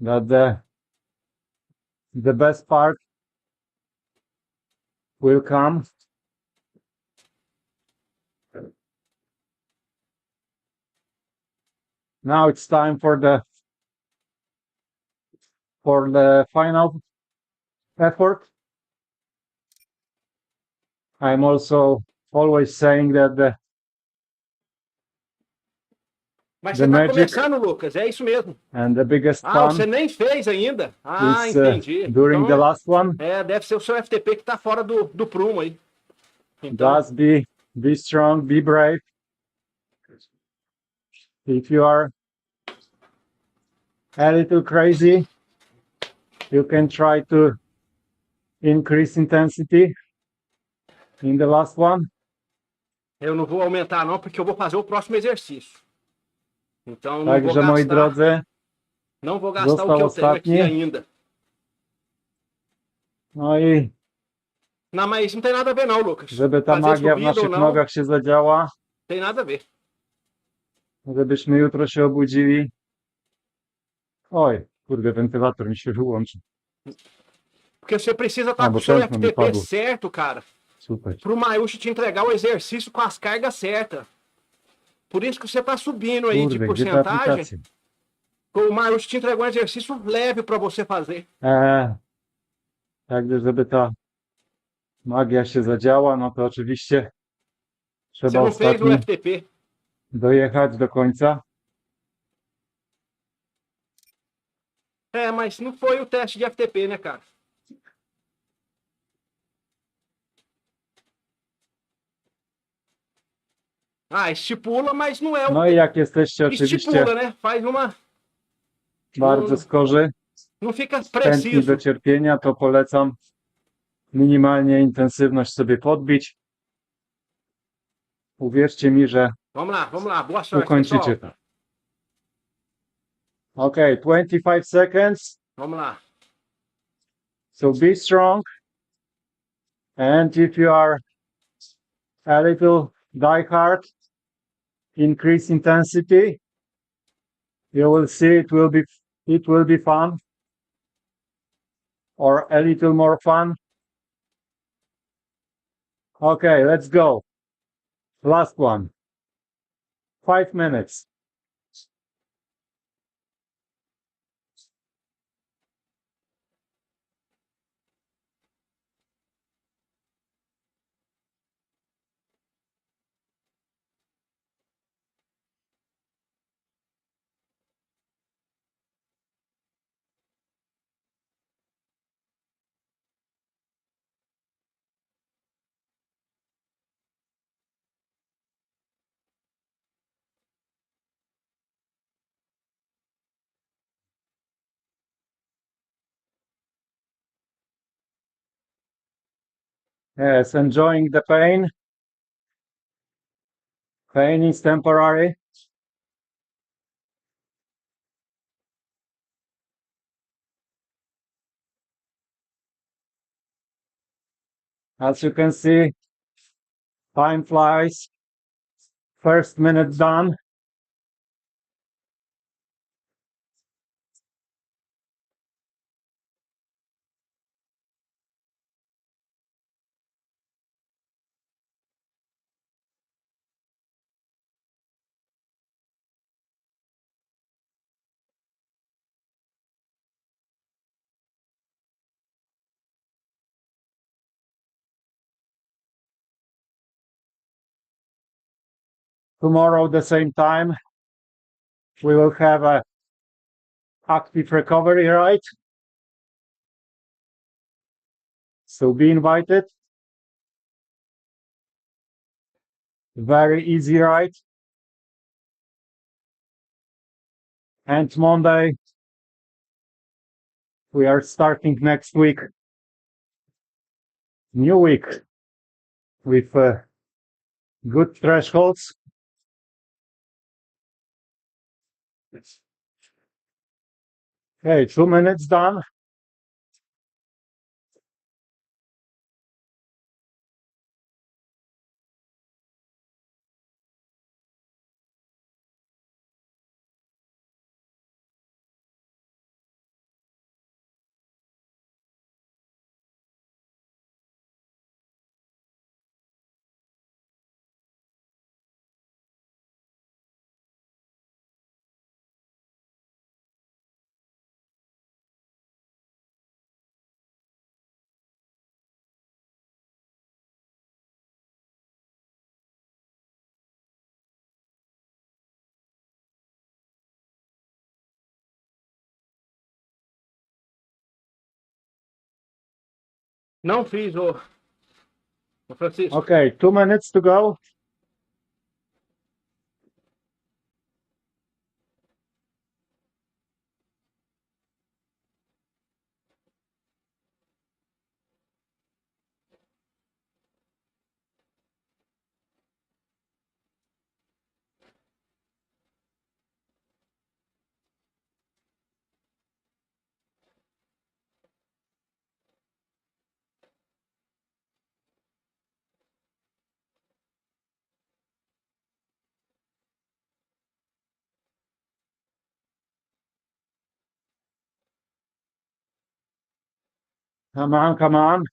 that the best part will come. Now it's time for the final effort. I'm also always saying that Mas The você tá magic começando, Lucas. É isso mesmo. and the biggest Ah, fun você nem fez ainda? Ah, is entendi. during the Então, last one. deve ser o seu FTP que tá fora do prumo aí. Então, Just be strong, be brave. If you are a little crazy, you can try to increase intensity in the last one. eu não vou aumentar não, porque eu vou fazer o próximo exercício. Então, não vou Także moi gastar, drodzy, não vou gastar o został que eu tenho aqui ostatni. ainda. No i Não, mas não tem nada a ver não, Lucas. żeby ta Fazer magia w subida ou naszych não, nogach się zadziała, tem nada a ver. żebyśmy jutro się obudzili. Oj, kurde, wentylator mi się wyłączy. Porque você precisa estar Ah, com o bo seu tętno mi FTP padło. certo, cara. Super. Pro MyWhoosh te entregar o exercício com as cargas certas. Por isso que você tá subindo aí de Kurde, gdzie ta porcentagem. aplikacja? O MyWhoosh te entregou um exercício leve para você fazer. Także żeby ta magia się zadziała, no to oczywiście Trzeba não fez o ostatni FTP. dojechać do końca. Mas não foi o teste de FTP, né, cara? Estipula, mas não é o... No i jak jesteście oczywiście Estipula, né? Faz uma... bardzo skorzy, Não fica chętni do preciso. cierpienia, to polecam minimalnie intensywność sobie podbić. Uwierzcie mi, że Vamos lá. Boa sorte, ukończycie pessoal. to. Okay, 25 seconds. Vamos lá. So be strong. And if you are a little diehard, increase intensity. You will see it will be fun. Or a little more fun. Okay, let's go. Last one. 5 minutes. Yes, enjoying the pain. Pain is temporary. As you can see, time flies. First minute done. Tomorrow, the same time, we will have a active recovery ride. So be invited. Very easy ride. And Monday, we are starting next week. New week with good thresholds. Okay, 2 minutes done. Não fiz, ô Francisco. Okay, 2 minutes to go. Come on, come on.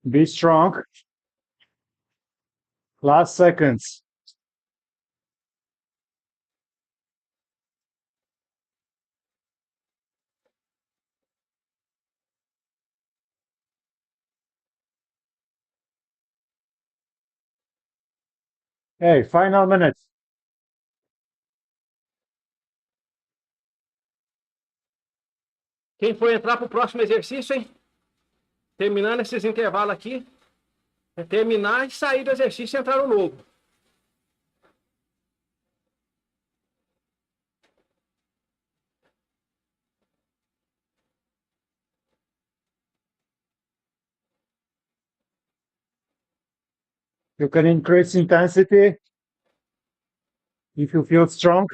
Be strong. Last seconds. Hey, final minute. Quem for entrar para o próximo exercício, hein? Terminando esses intervalos aqui, é terminar e sair do exercício e entrar no novo. You can increase intensity if you feel strong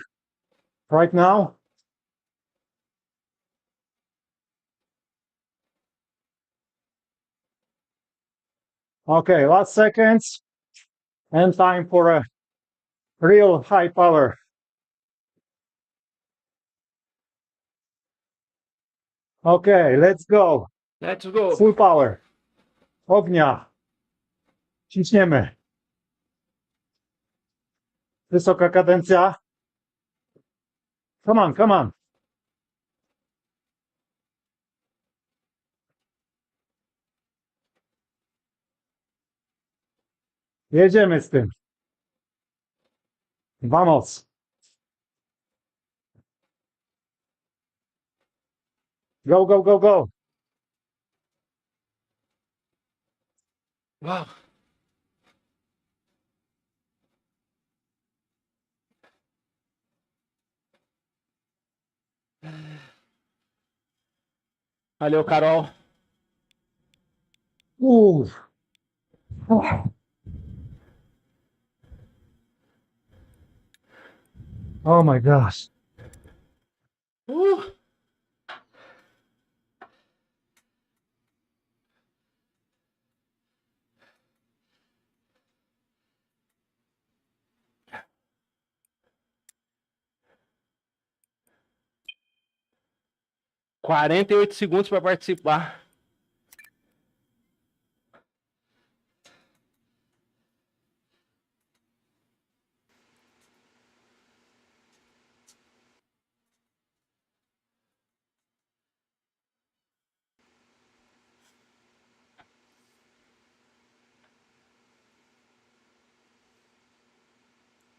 right now. Okay, last seconds and time for a real high power. Okay, let's go. Let's go. Full power. Ognia. Ciśniemy. Wysoka kadencja. Come on, come on. Jedziemy z tym. Vamos. Go, go, go, go. Uau. Valeu, Carol. Oh. Oh my gosh. Uh. ...48 segundos para participar.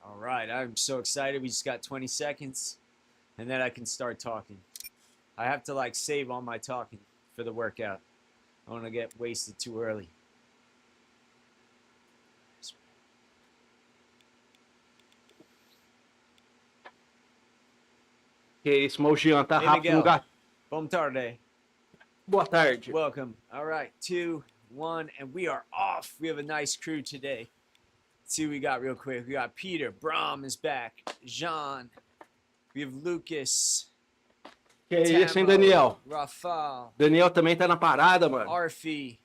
All right, I'm so excited. We just got 20 seconds, and then I can start talking. I have to like save all my talking for the workout. I want to get wasted too early. Que isso, Mogian, tá Hey, rápido Miguel. no gato. Bom tarde. Boa tarde. Welcome. All right, 2, 1, and we are off. We have a nice crew today. Let's see what we got real quick. We got Peter. Bram is back. Jean. We have Lucas. Que isso, hein, Daniel? Rafael. Daniel também tá na parada, mano. Arfi.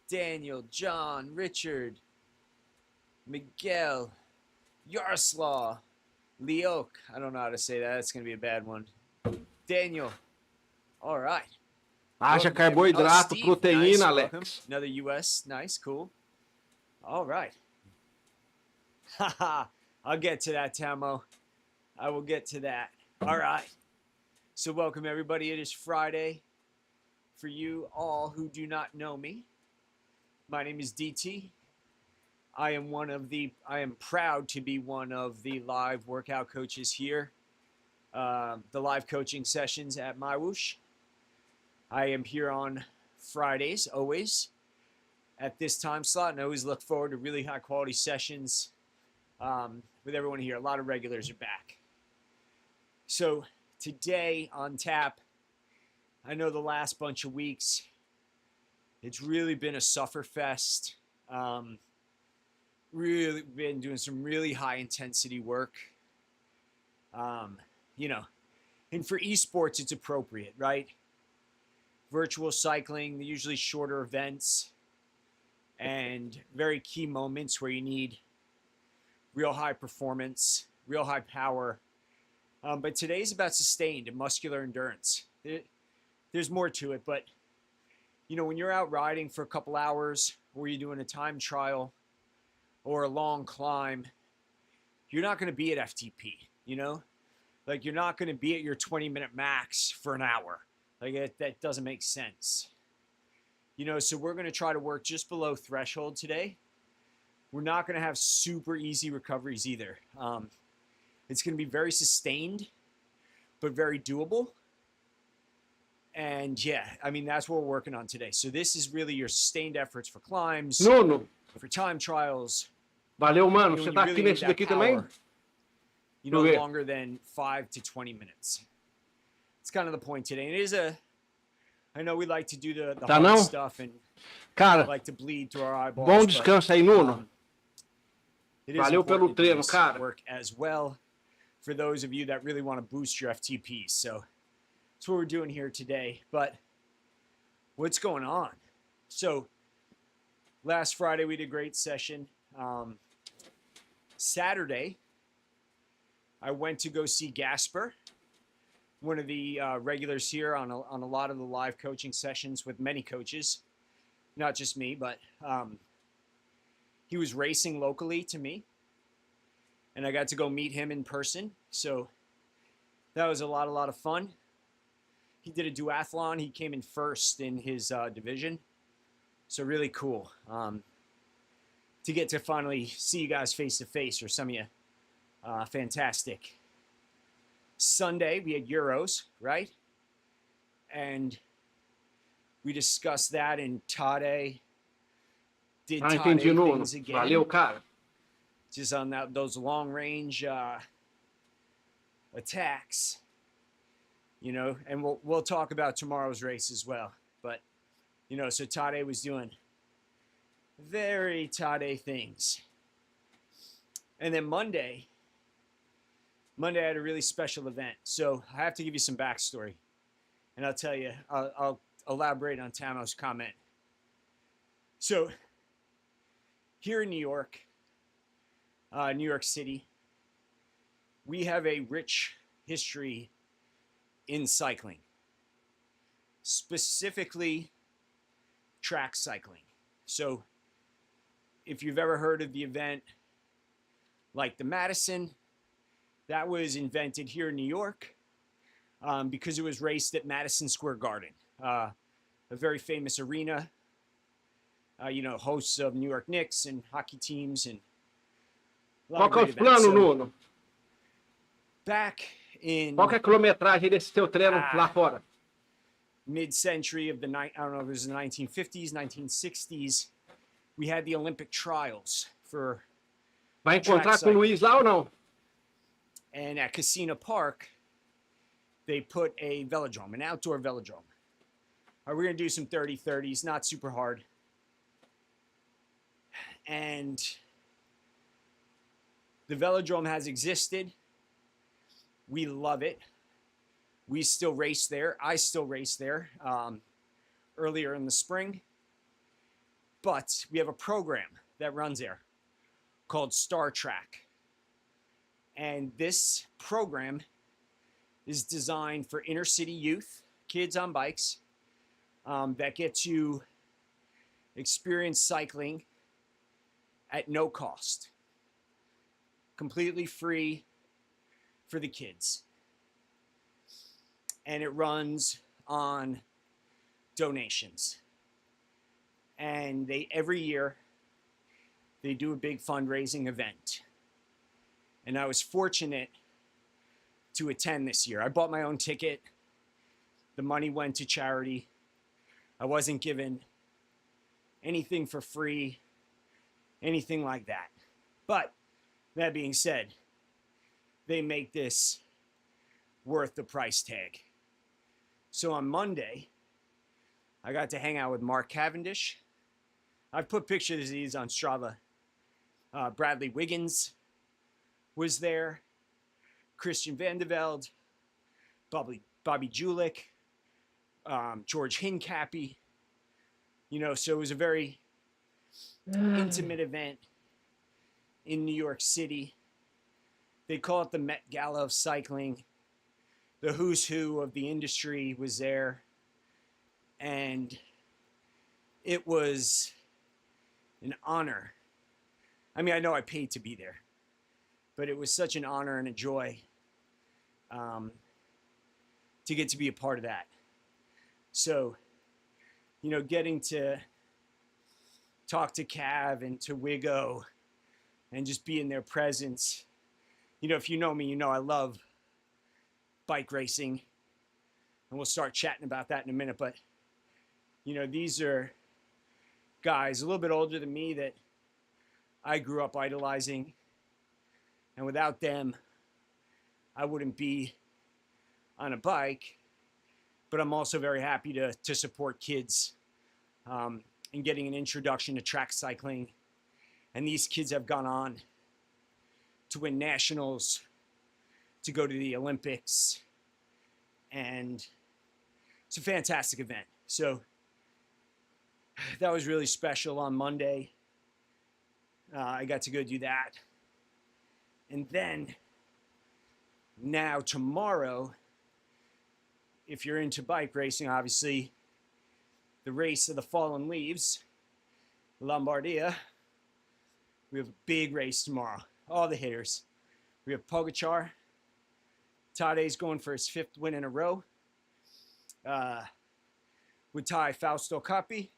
Daniel. John. Richard. Miguel. Yaroslav. Leok. I don't know how to say that. That's going to be a bad one. Daniel. All right. Haja carboidrato, Steve, proteína, nice, Alex. welcome. Another US. Nice, cool. All right. Haha. I'll get to that, Tamo. I will get to that. All right. So welcome, everybody. It is Friday. For you all who do not know me, my name is DT. I am proud to be one of the live workout coaches here. The live coaching sessions at MyWhoosh. I am here on Fridays, always, at this time slot, and I always look forward to really high quality sessions with everyone here. A lot of regulars are back. So today on tap, I know the last bunch of weeks, it's really been a sufferfest. Really been doing some really high intensity work. You know, and for esports, it's appropriate, right? Virtual cycling, usually shorter events, and very key moments where you need real high performance, real high power. But today's about sustained and muscular endurance. There's more to it, but you know, when you're out riding for a couple hours, or you're doing a time trial, or a long climb, you're not going to be at FTP, you know? Like, you're not going to be at your 20-minute max for an hour. Like, that doesn't make sense. You know, so we're going to try to work just below threshold today. we're not going to have super easy recoveries either. It's going to be very sustained, but very doable. And yeah, I mean, that's what we're working on today. So this is really your sustained efforts for climbs, Nuno, for time trials. valeu, mano. You know, Você when tá you aqui really need nesse that daqui também? power, you know, Okay. longer than 5 to 20 minutes. It's kind of the point today. And it is I know we like to do the Tá hard não? stuff and Cara, like to bleed through our eyeballs. bom but, descanso aí, Nuno. it is Valeu pelo important to do treino, this cara. work as well for those of you that really want to boost your FTPs. So that's what we're doing here today. But what's going on? So last Friday we did a great session. Saturday I went to go see Gasper, one of the regulars here on a lot of the live coaching sessions with many coaches, not just me, but he was racing locally to me, and I got to go meet him in person. So that was a lot of fun. He did a duathlon. He came in first in his division. So really cool to get to finally see you guys face to face, or some of you. Fantastic. Sunday we had Euros, right? And we discussed that, and Tade did Ah, Tade entendi, Nuno. things again. Valeu, cara. Just on those long range attacks, you know, and we'll talk about tomorrow's race as well. But you know, so Tade was doing very Tade things, and then Monday I had a really special event. So I have to give you some backstory, and I'll tell you, I'll elaborate on Tamo's comment. So here in New York City, we have a rich history in cycling, specifically track cycling. So if you've ever heard of the event like the Madison, that was invented here in New York because it was raced at Madison Square Garden, a very famous arena, you know, hosts of New York Knicks and hockey teams and a lot Qual of que é great o plano, events. So, Nuno? back in Qual que é a quilometragem desse teu treino lá fora? mid-century of I don't know if it was the 1950s, 1960s, we had the Olympic trials for, Vai encontrar com o cycling. Luiz lá ou não? and at Casino Park, they put a velodrome, an outdoor velodrome. We're going to do some 30-30s, not super hard. And the velodrome has existed. We love it. We still race there. I still race there earlier in the spring. But we have a program that runs there called Star Track. And this program is designed for inner city youth, kids on bikes, that get to experience cycling at no cost. Completely free for the kids. And it runs on donations. And every year they do a big fundraising event. And I was fortunate to attend this year. I bought my own ticket. The money went to charity. I wasn't given anything for free, anything like that. But that being said, they make this worth the price tag. So on Monday, I got to hang out with Mark Cavendish. I've put pictures of these on Strava. Bradley Wiggins was there. Christian Vandevelde, Bobby Julich, George Hincapie. You know, so it was a very intimate event in New York City. They call it the Met Gala of cycling. The who's who of the industry was there. And it was an honor. I mean, I know I paid to be there, but it was such an honor and a joy to get to be a part of that. So, you know, getting to talk to Cav and to Wiggo and just be in their presence. You know, if you know me, you know I love bike racing, and we'll start chatting about that in a minute. But, you know, these are guys a little bit older than me that I grew up idolizing, and without them, I wouldn't be on a bike. But I'm also very happy to support kids in getting an introduction to track cycling. And these kids have gone on to win nationals, to go to the Olympics, and it's a fantastic event. So that was really special on Monday. I got to go do that. And then now tomorrow, if you're into bike racing, obviously, the race of the fallen leaves, Lombardia, we have a big race tomorrow. All the hitters. We have Pogacar. Tade's going for his 5th win in a row. With Ty Fausto Coppi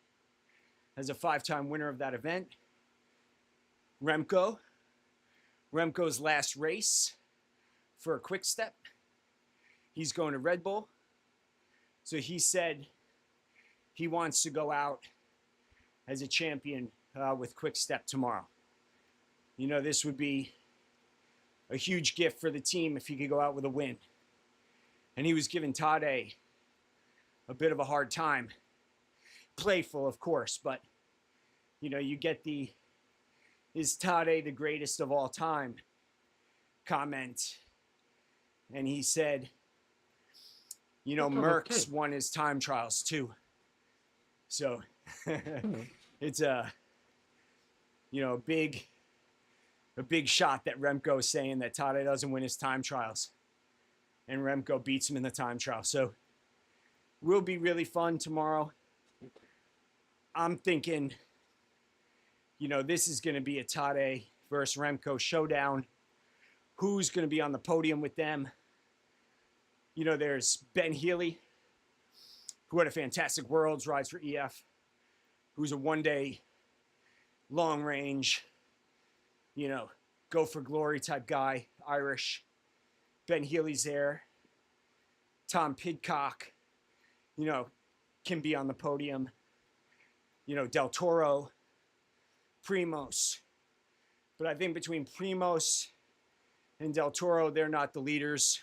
as a 5-time winner of that event. Remco's last race for a quick step. He's going to Red Bull. So he said he wants to go out as a champion with quick step tomorrow. You know, this would be a huge gift for the team if he could go out with a win. And he was giving Tade a bit of a hard time. Playful, of course, but, you know, you get the, is Tade the greatest of all time comment. And he said, you know, Merckx won his time trials too. So it's a, you know, a big shot that Remco is saying that Tade doesn't win his time trials. And Remco beats him in the time trial. So will be really fun tomorrow. I'm thinking, you know, this is going to be a Tade versus Remco showdown. Who's going to be on the podium with them? You know, there's Ben Healy, who had a fantastic Worlds, rides for EF, who's a one-day, long-range, you know, go for glory type guy, Irish. Ben Healy's there. Tom Pidcock, you know, can be on the podium. You know, Del Toro, Primos. But I think between Primos and Del Toro, they're not the leaders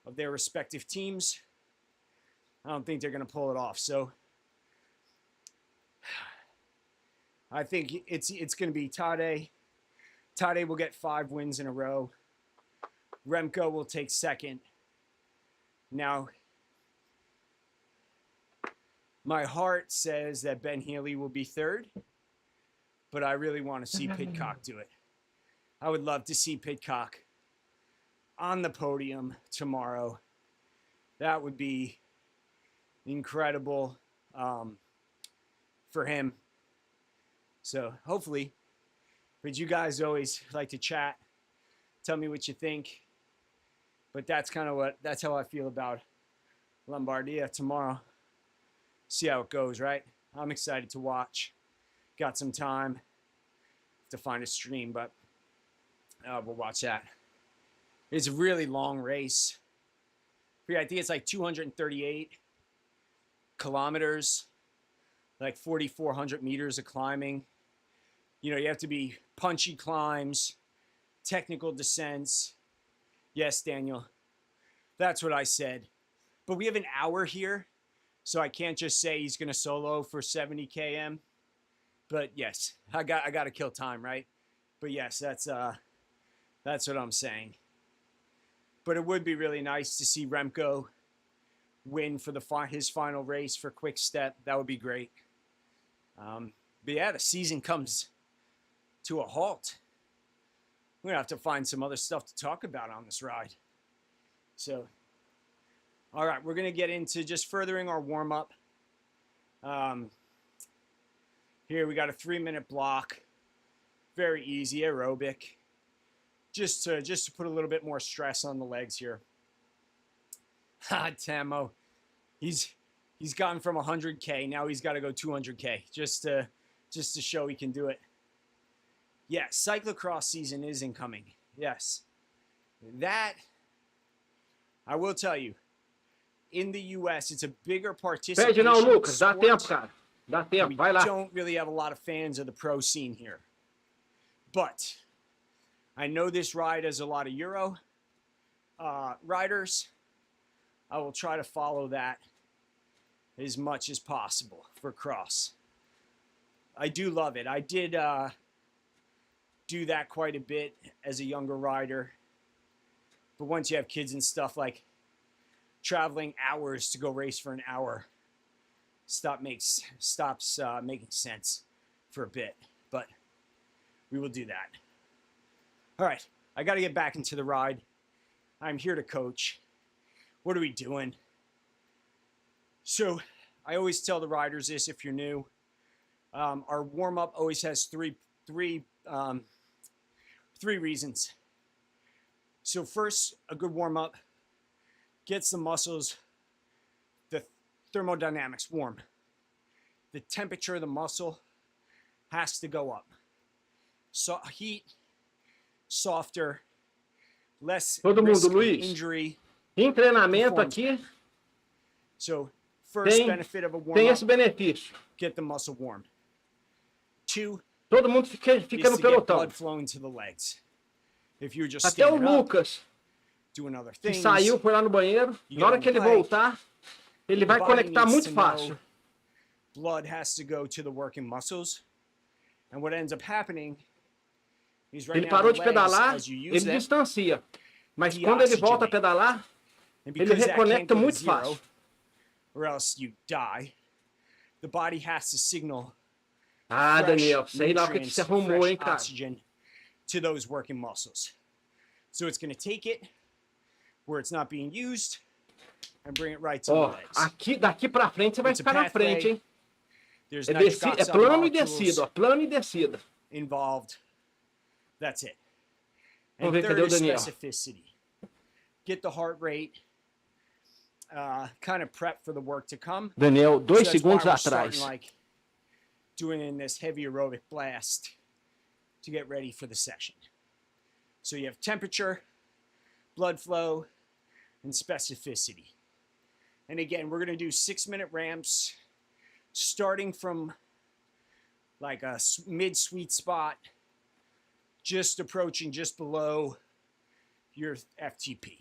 of their respective teams. I don't think they're going to pull it off. So I think it's going to be Tade. Tade will get 5 wins in a row. Remco will take 2nd. Now, my heart says that Ben Healy will be 3rd, but I really want to see Pidcock do it. I would love to see Pidcock on the podium tomorrow. That would be incredible for him. So hopefully, but you guys always like to chat. Tell me what you think. But that's how I feel about Lombardia tomorrow. See how it goes, right? I'm excited to watch. Got some time to find a stream, but we'll watch that. It's a really long race. I think it's like 238 kilometers, like 4,400 meters of climbing. You know, you have to be punchy climbs, technical descents. Yes, Daniel, that's what I said. But we have an hour here, so I can't just say he's going to solo for 70 km. But yes, I got to kill time, right? But yes, that's what I'm saying. But it would be really nice to see Remco win for his final race for Quick Step. That would be great. But yeah, the season comes to a halt. We're going to have to find some other stuff to talk about on this ride. So, all right, we're going to get into just furthering our warm-up. Here we got a 3-minute block. Very easy, aerobic. Just to put a little bit more stress on the legs here. Tamo. He's gotten from 100K. Now he's got to go 200K just to show he can do it. Yes, cyclocross season is incoming. Yes. That, I will tell you, in the U.S., it's a bigger participation Perde não, Lucas. Dá sport. tempo, cara. Dá tempo. We Vai lá. don't really have a lot of fans of the pro scene here. But I know this ride has a lot of Euro riders. I will try to follow that as much as possible for cross. I do love it. I did do that quite a bit as a younger rider. But once you have kids and stuff, like traveling hours to go race for an hour stops making sense for a bit. But we will do that. All right, I got to get back into the ride. I'm here to coach. What are we doing? So I always tell the riders this if you're new. Our warm-up always has three reasons. So first, a good warm-up gets the muscles, the thermodynamics warm. The temperature of the muscle has to go up. So heat, softer, less Todo risk mundo, of Luiz. injury. Em treinamento Performance. aqui, So first tem, benefit of a tem warm-up, esse benefício. get the muscle warm. Two, Todo mundo fica is no to get pelotão. blood flowing to the legs. If you're just Até o standing up, Lucas, doing other que things, saiu, foi lá no banheiro. You Na hora get que on the ele bike, voltar, ele vai the body conectar needs muito to know fácil. blood has to go to the working muscles. And what ends up happening is right Ele now parou the de legs, pedalar, as you use ele them, distancia. Mas he quando ele volta a oxygenate. pedalar, and ele because that can't reconecta go to muito zero, fácil. or else you die, the body has to signal Ah, fresh Daniel, sei lá o que nutrients, você arrumou, fresh hein, cara. oxygen to those working muscles. So it's going to take it where it's not being used and bring it right to Ó, the legs. aqui, daqui pra frente você vai It's a ficar na pathway. frente, hein? There's É, nitric é oxide plano e molecules descida, ó. Plano e descida. involved. That's it. Vamos And ver, third cadê o is Daniel? specificity. Get the heart rate, kind of prep for the work to come. Daniel, 2 So that's why segundos we're starting, atrás. like doing in this heavy aerobic blast to get ready for the session. So you have temperature, blood flow, and specificity. And again, we're going to do 6-minute ramps starting from like a mid sweet spot, just approaching just below your FTP.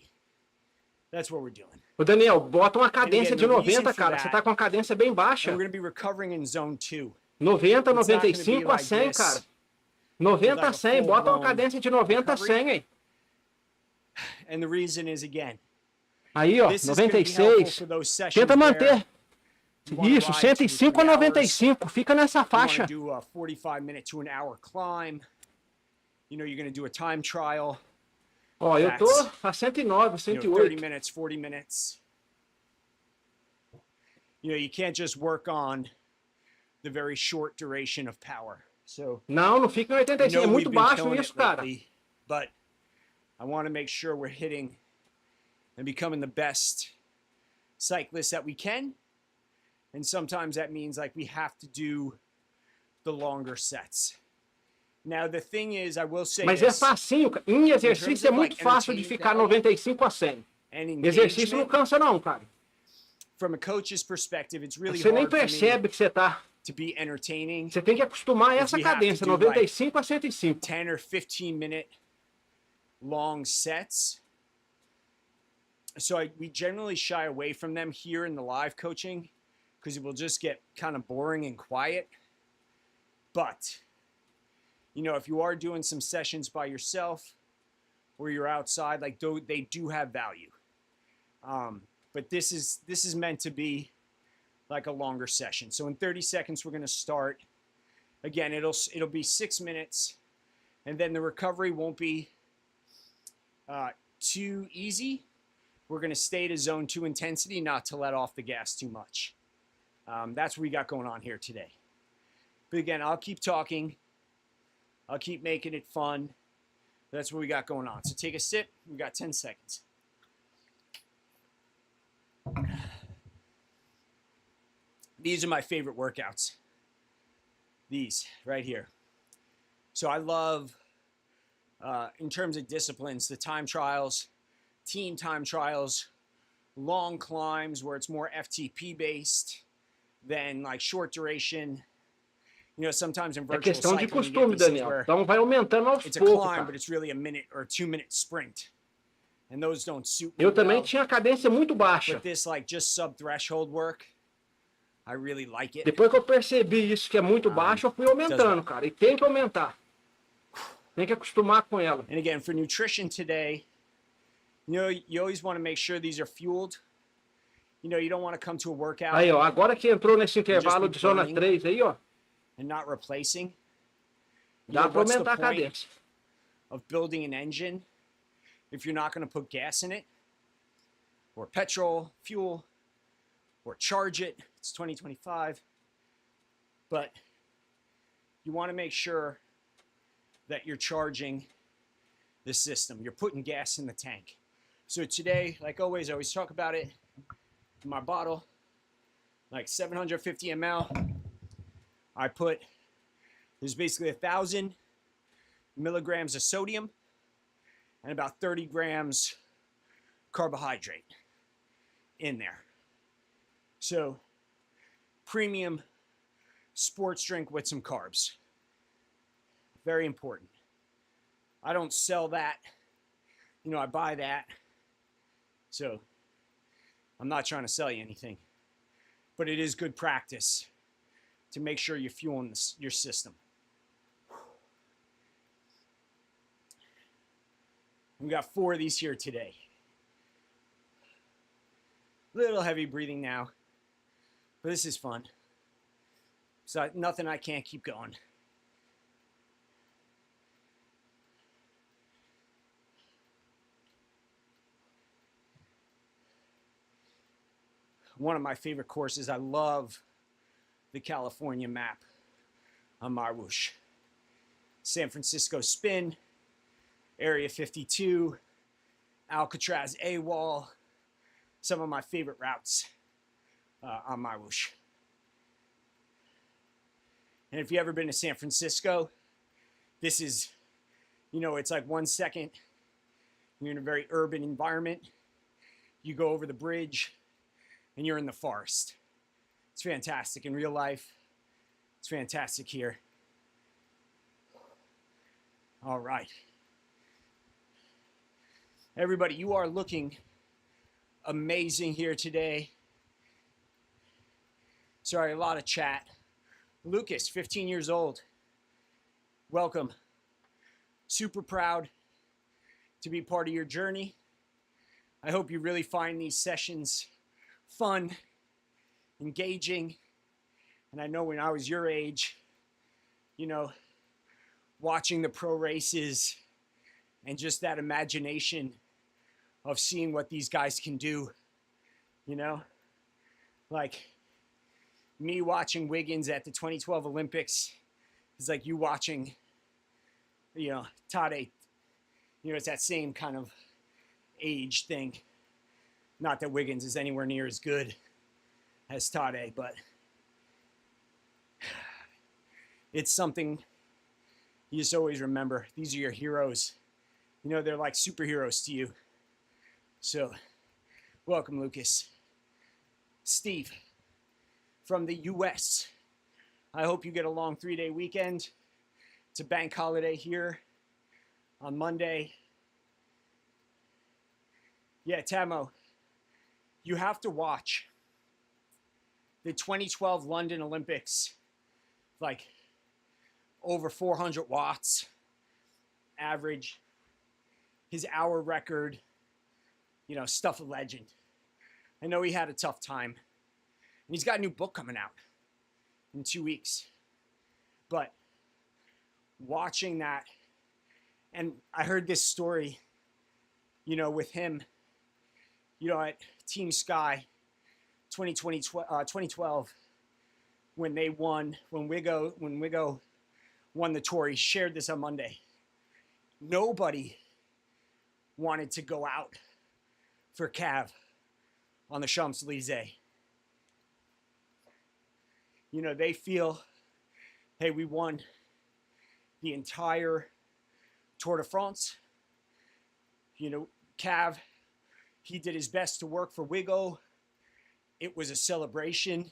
That's what we're doing. Ô, Daniel, bota uma cadência again, de the reason 90, for cara. that- Você tá com a cadência bem baixa. And we're going to be recovering in zone 2. 90, It's not gonna be 95 a like 100, this, cara. 90 like a a 100, bota uma full-blown cadência de 90 a 100 aí. And the reason is, again, Aí, ó, this is going to be helpful 96. for those sessions Tenta where manter. you wanna Isso, ride 2 or 105 a 3 hours, 95. Fica nessa you want faixa. to do a 45-minute to an hour climb. You know, you're going to do a time trial. Ó, eu tô a 109, You know, 30 108. minutes, 40 minutes. You know, you can't just work on the very short duration of power. So, Não, não fica em I 85. know É we've muito been baixo killing isso, it cara. lately, but I want to make sure we're hitting and becoming the best cyclists that we can. And sometimes that means like we have to do the longer sets. Now the thing is, I will say Mas é this, facinho, cara. Em exercício é muito fácil de ficar 95 a 100. and Exercício não engagement, cansa não, cara. from a coach's perspective, it's really Você nem hard for me percebe que você tá. to be entertaining. Você tem que acostumar a essa we have cadência, to do, 95 a 105. 10 or 15 minute long sets. So we generally shy away from them here in the live coaching because it will just get kind of boring and quiet. But, you know, if you are doing some sessions by yourself or you're outside, like they do have value. But this is meant to be like a longer session. So in 30 seconds, we're going to start. Again, it'll be 6 minutes, and then the recovery won't be too easy. We're going to stay to zone 2 intensity, not to let off the gas too much. That's what we got going on here today. But again, I'll keep talking. I'll keep making it fun. That's what we got going on. So take a sip. We got 10 seconds. These are my favorite workouts. These right here. So I love, in terms of disciplines, the time trials, team time trials, long climbs where it's more FTP based than like short duration. You know, sometimes in É virtual questão de cycling you get costume, these things Daniel. where Então vai aumentando aos it's a poucos, climb, cara. but it's really a minute or 2 minute sprint. And those don't suit me Eu também well. tinha a cadência muito baixa. But this like just sub threshold work, I really like it. Depois que eu percebi isso que é muito baixo, eu fui aumentando, cara. E tem que aumentar. Tem que acostumar com ela. And again, for nutrition today, you know, you always want to make sure these are fueled. You know, you don't want to come to a workout Aí, ó, agora que entrou nesse intervalo de zona 3 aí, ó, and not replacing. You dá know, pra what's the aumentar a point cadência. of building an engine if you're not going to put gas in it, or petrol, fuel, or charge it? It's 2025. But you want to make sure that you're charging the system. You're putting gas in the tank. So today, like always, I always talk about it in my bottle, like 750 ml. I put, there's basically 1,000 milligrams of sodium and about 30 grams carbohydrate in there. So premium sports drink with some carbs. Very important. I don't sell that. You know, I buy that. So I'm not trying to sell you anything. But it is good practice to make sure you're fueling your system. We got 4 of these here today. Little heavy breathing now, but this is fun. So nothing I can't keep going. One of my favorite courses, I love the California map on MyWhoosh. San Francisco Spin, Area 52, Alcatraz A-Wall, some of my favorite routes on MyWhoosh. And if you've ever been to San Francisco, this is, you know, it's like 1 second, you're in a very urban environment. You go over the bridge and you're in the forest. It's fantastic in real life. It's fantastic here. All right. Everybody, you are looking amazing here today. Sorry, a lot of chat. Lucas, 15 years old. Welcome. Super proud to be part of your journey. I hope you really find these sessions fun, engaging. And I know when I was your age, you know, watching the pro races and just that imagination of seeing what these guys can do, you know, like me watching Wiggins at the 2012 Olympics is like you watching, you know, Tade. You know, it's that same kind of age thing. Not that Wiggins is anywhere near as good as Tade, but it's something you just always remember. These are your heroes. You know, they're like superheroes to you. So, welcome, Lucas. Steve, from the US. I hope you get a long 3-day weekend. It's a bank holiday here on Monday. Yeah, Tamo, you have to watch the 2012 London Olympics, like over 400 watts average, his hour record, you know, stuff of legend. I know he had a tough time. And he's got a new book coming out in 2 weeks. But watching that, and I heard this story, you know, with him, you know, at Team Sky 2012, when they won, when Wigo won the tour, he shared this on Monday. Nobody wanted to go out for Cav on the Champs-Élysées. You know, they feel, hey, we won the entire Tour de France. You know, Cav, he did his best to work for Wigo. It was a celebration,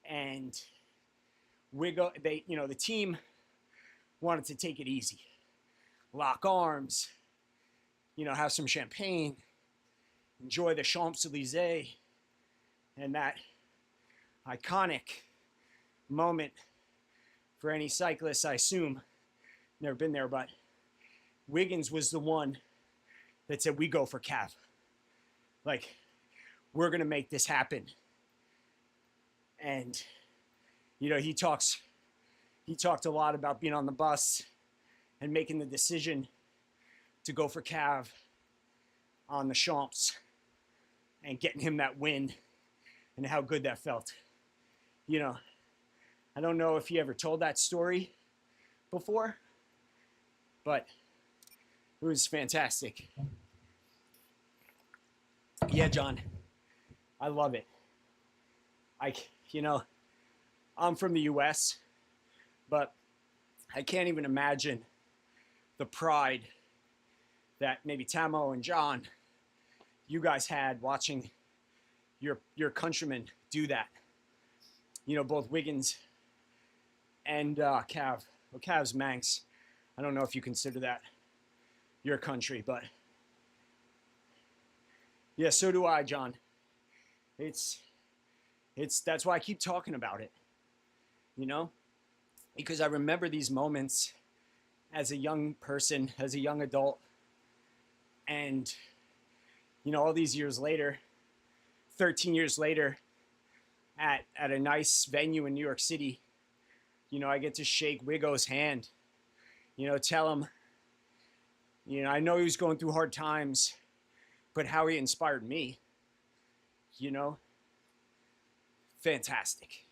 and Wigo, the team wanted to take it easy, lock arms, have some champagne, enjoy the Champs-Élysées, and that iconic moment for any cyclist, I assume. Never been there, but Wiggins was the one that said, we go for Cav. Like, we're going to make this happen. And, he talked a lot about being on the bus and making the decision to go for Cav on the Champs and getting him that win and how good that felt. I don't know if he ever told that story before, but it was fantastic. Yeah, John, I love it. I'm from the US, but I can't even imagine the pride that maybe Tamo and John, you guys had watching your countrymen do that. Both Wiggins and Cav. Well, Cav's Manx. I don't know if you consider that your country, but yeah, so do I, John. It's that's why I keep talking about it, because I remember these moments as a young person, as a young adult, and all these years later, 13 years later, at a nice venue in New York City, I get to shake Wigo's hand, tell him, I know he was going through hard times, but how he inspired me, fantastic.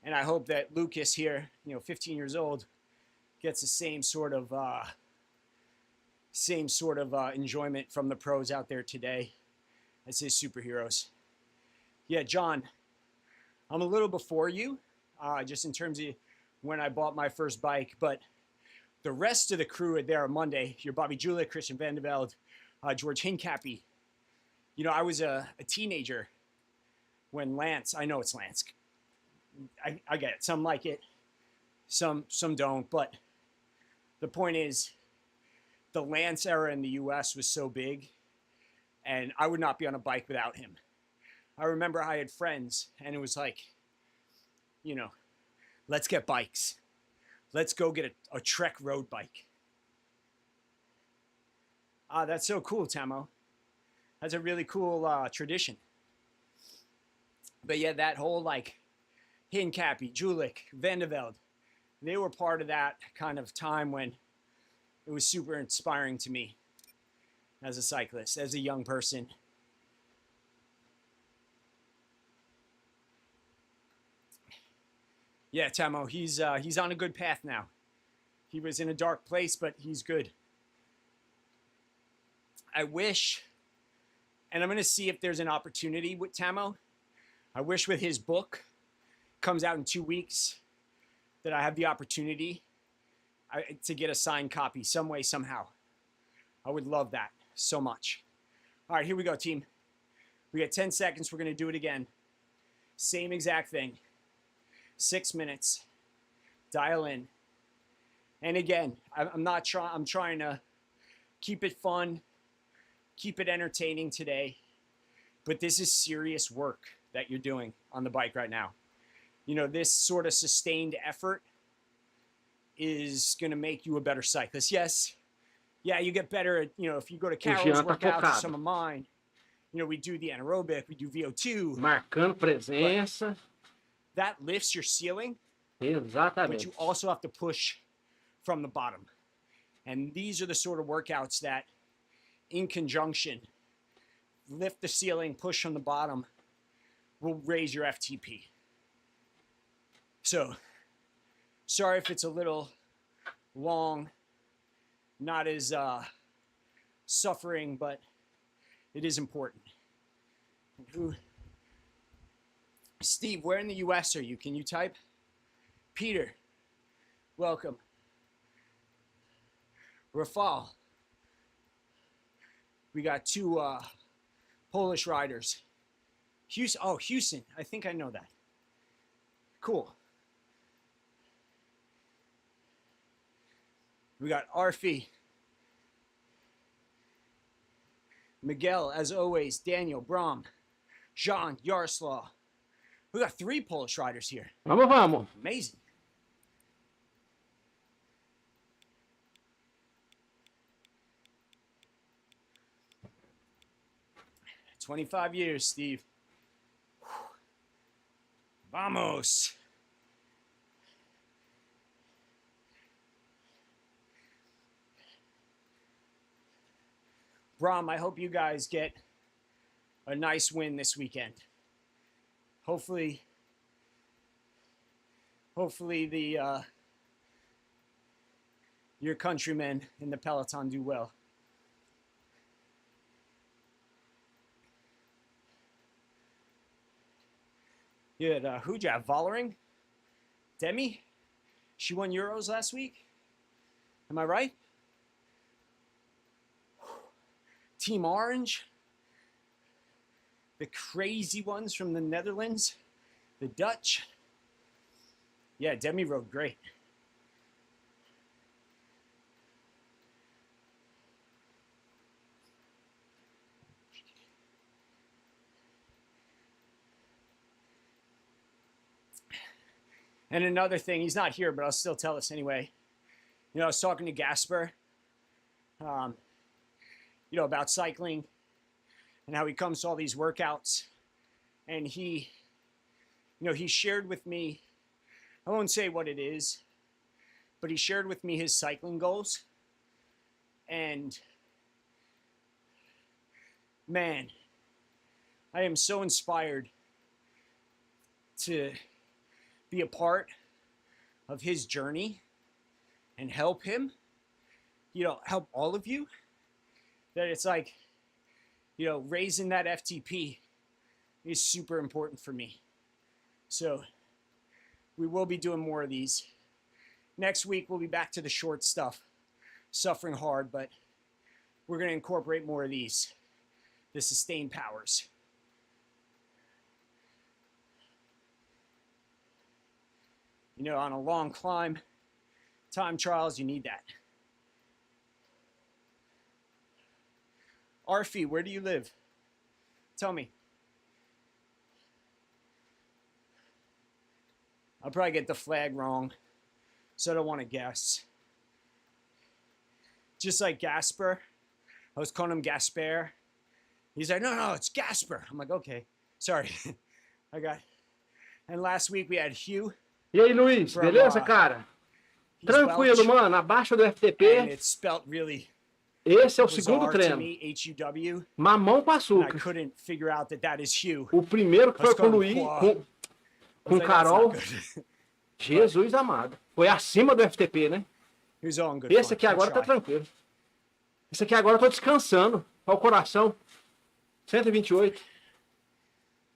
And I hope that Lucas here, 15 years old, gets the same sort of enjoyment from the pros out there today as his superheroes. Yeah, John, I'm a little before you, just in terms of when I bought my first bike, but the rest of the crew there on Monday, your Bobby Julich, Christian Vandevelde, George Hincapie. I was a teenager when Lance, I know it's Lance, I get it, some like it, some don't, but the point is, the Lance era in the US was so big, and I would not be on a bike without him. I remember I had friends, and it was like, let's get bikes. Let's go get a Trek road bike. That's so cool, Tamo. That's a really cool tradition. But yeah, that whole Hincapie, Julich, Vandevelde, they were part of that kind of time when it was super inspiring to me as a cyclist, as a young person. Yeah, Tamo, he's on a good path now. He was in a dark place, but he's good. I wish, and I'm going to see if there's an opportunity with Tamo. I wish with his book, comes out in 2 weeks, that I have the opportunity to get a signed copy some way, somehow. I would love that so much. All right, here we go, team. We got 10 seconds. We're going to do it again. Same exact thing. 6 minutes. Dial in. And again, I'm trying to keep it fun, keep it entertaining today. But this is serious work that you're doing on the bike right now. This sort of sustained effort is going to make you a better cyclist. Yes. Yeah, you get better at, if you go to Carol's workouts or some of mine, we do the anaerobic, we do VO2. Marcando presença. That lifts your ceiling. Exatamente. But you also have to push from the bottom. And these are the sort of workouts that, in conjunction, lift the ceiling, push from the bottom, will raise your FTP. So, sorry if it's a little long, not as suffering, but it is important. Steve, where in the US are you? Can you type? Peter, welcome. Rafal. We got two Polish riders. Houston. Oh, Houston. I think I know that. Cool. We got Arfi. Miguel, as always. Daniel, Brom. Jean, Yaroslav. We got 3 Polish riders here. Vamos, vamos. Amazing. "25 years, Steve. Vamos. Brom, I hope you guys get a nice win this weekend. Hopefully the your countrymen in the peloton do well. You had who'd you have? Vollering? Demi? She won Euros last week? Am I right? Team Orange? The crazy ones from the Netherlands? The Dutch? Yeah, Demi rode great. And another thing, he's not here, but I'll still tell this anyway. You know, I was talking to Gasper, you know, about cycling and how he comes to all these workouts. And he, you know, he shared with me, I won't say what it is, but he shared with me his cycling goals. And man, I am so inspired to be a part of his journey and help him, you know, help all of you, that it's like, you know, raising that FTP is super important for me. So we will be doing more of these. Next week, we'll be back to the short stuff, suffering hard, but we're going to incorporate more of these, the sustained powers. You know, on a long climb, time trials, you need that. Arfi, where do you live? Tell me. I'll probably get the flag wrong, so I don't want to guess. Just like Gasper, I was calling him Gasper. He's like, no, it's Gasper. I'm like, okay, sorry. And last week we had Hugh. E aí, Luiz, beleza, cara? Tranquilo, mano, abaixo do FTP. And it's spelt really Esse é o segundo treino. H-U-W. Mamão com açúcar. I couldn't figure out that is Hugh. O primeiro que foi com o Luiz, com Carol. Jesus amado. Foi acima do FTP, né? Esse aqui agora tá tranquilo. Esse aqui agora eu tô descansando. Olha o coração. 128.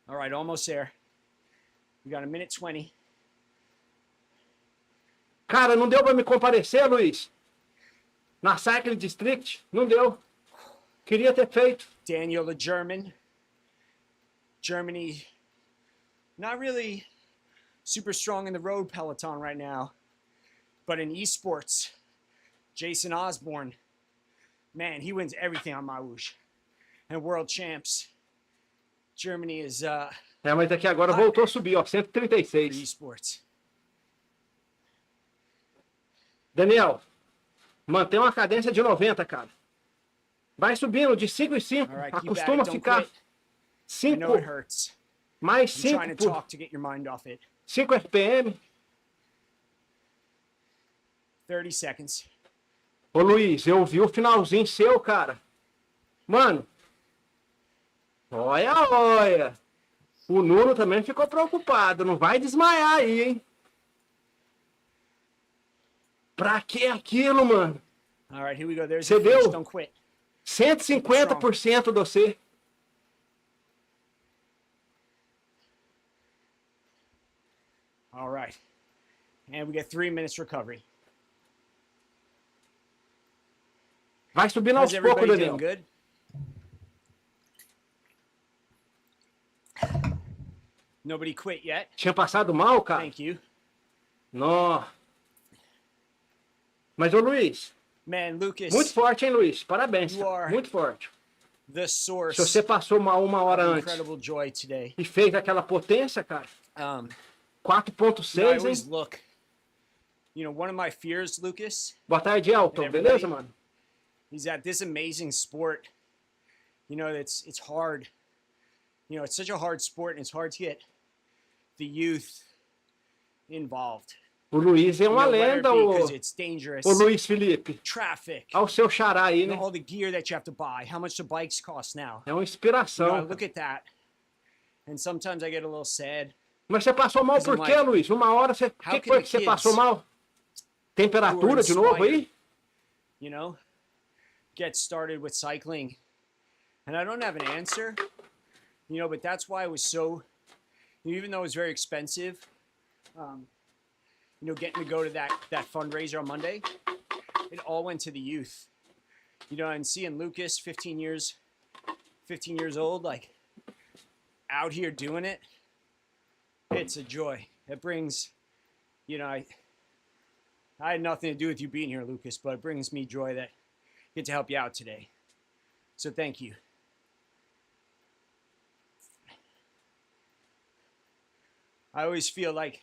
All right, almost there. We got a minute 20. Cara, não deu pra me comparecer, Luiz. Na Cycling District, não deu. Queria ter feito. Daniel, the German. Germany, not really super strong in the road peloton right now, but in esports, Jason Osborne, man, he wins everything on MyWhoosh. And world champs. Germany is mas daqui agora voltou a subir, ó, 136. Esports. Daniel, mantém uma cadência de 90, cara. Vai subindo de 5 em 5. Right, acostuma ficar 5 mais 5 por 5 RPM. 30 seconds. Ô Luiz, eu vi o finalzinho seu, cara. Mano. Olha. O Nuno também ficou preocupado. Não vai desmaiar aí, hein? Pra que aquilo, mano? All right, here we go. There's você deu don't quit. 150% de você. All right. And we get 3 minutes recovery. Vai subindo How's aos poucos, everybody Daniel. doing? Good? Nobody quit yet? Tinha passado mal, cara? Thank you. Não. Mas, ô Luiz, Man, Lucas, muito forte, hein, Luiz? Parabéns, You cara. are Muito forte. the source Se você passou mal uma hora of antes incredible joy today. e fez aquela potência, cara, I 4.6, always hein? look. You know, one of my fears, Lucas, Boa tarde, Elton. everybody- Beleza, mano? is that this amazing sport, you know, it's hard. You know, it's such a hard sport, and it's hard to get the youth involved. O Luiz é You uma know, whether it lenda, be o, 'cause it's dangerous, o Luiz Felipe. traffic, Ao seu xará aí, you né? know, all the gear that you have to buy, how much the bikes cost now. É uma You know, I inspiração. look at that, and sometimes I get a little sad. Mas você passou mal por quê, Luiz? Uma hora você. O How que can foi the que você kids passou mal? Temperatura de novo aí? You know, get started with cycling. And I don't have an answer, you know, but that's why it was so, even though it was very expensive, you know, getting to go to that fundraiser on Monday, it all went to the youth. You know, and seeing Lucas, 15 years old, like out here doing it, it's a joy. It brings, you know, I had nothing to do with you being here, Lucas, but it brings me joy that I get to help you out today. So thank you. I always feel like,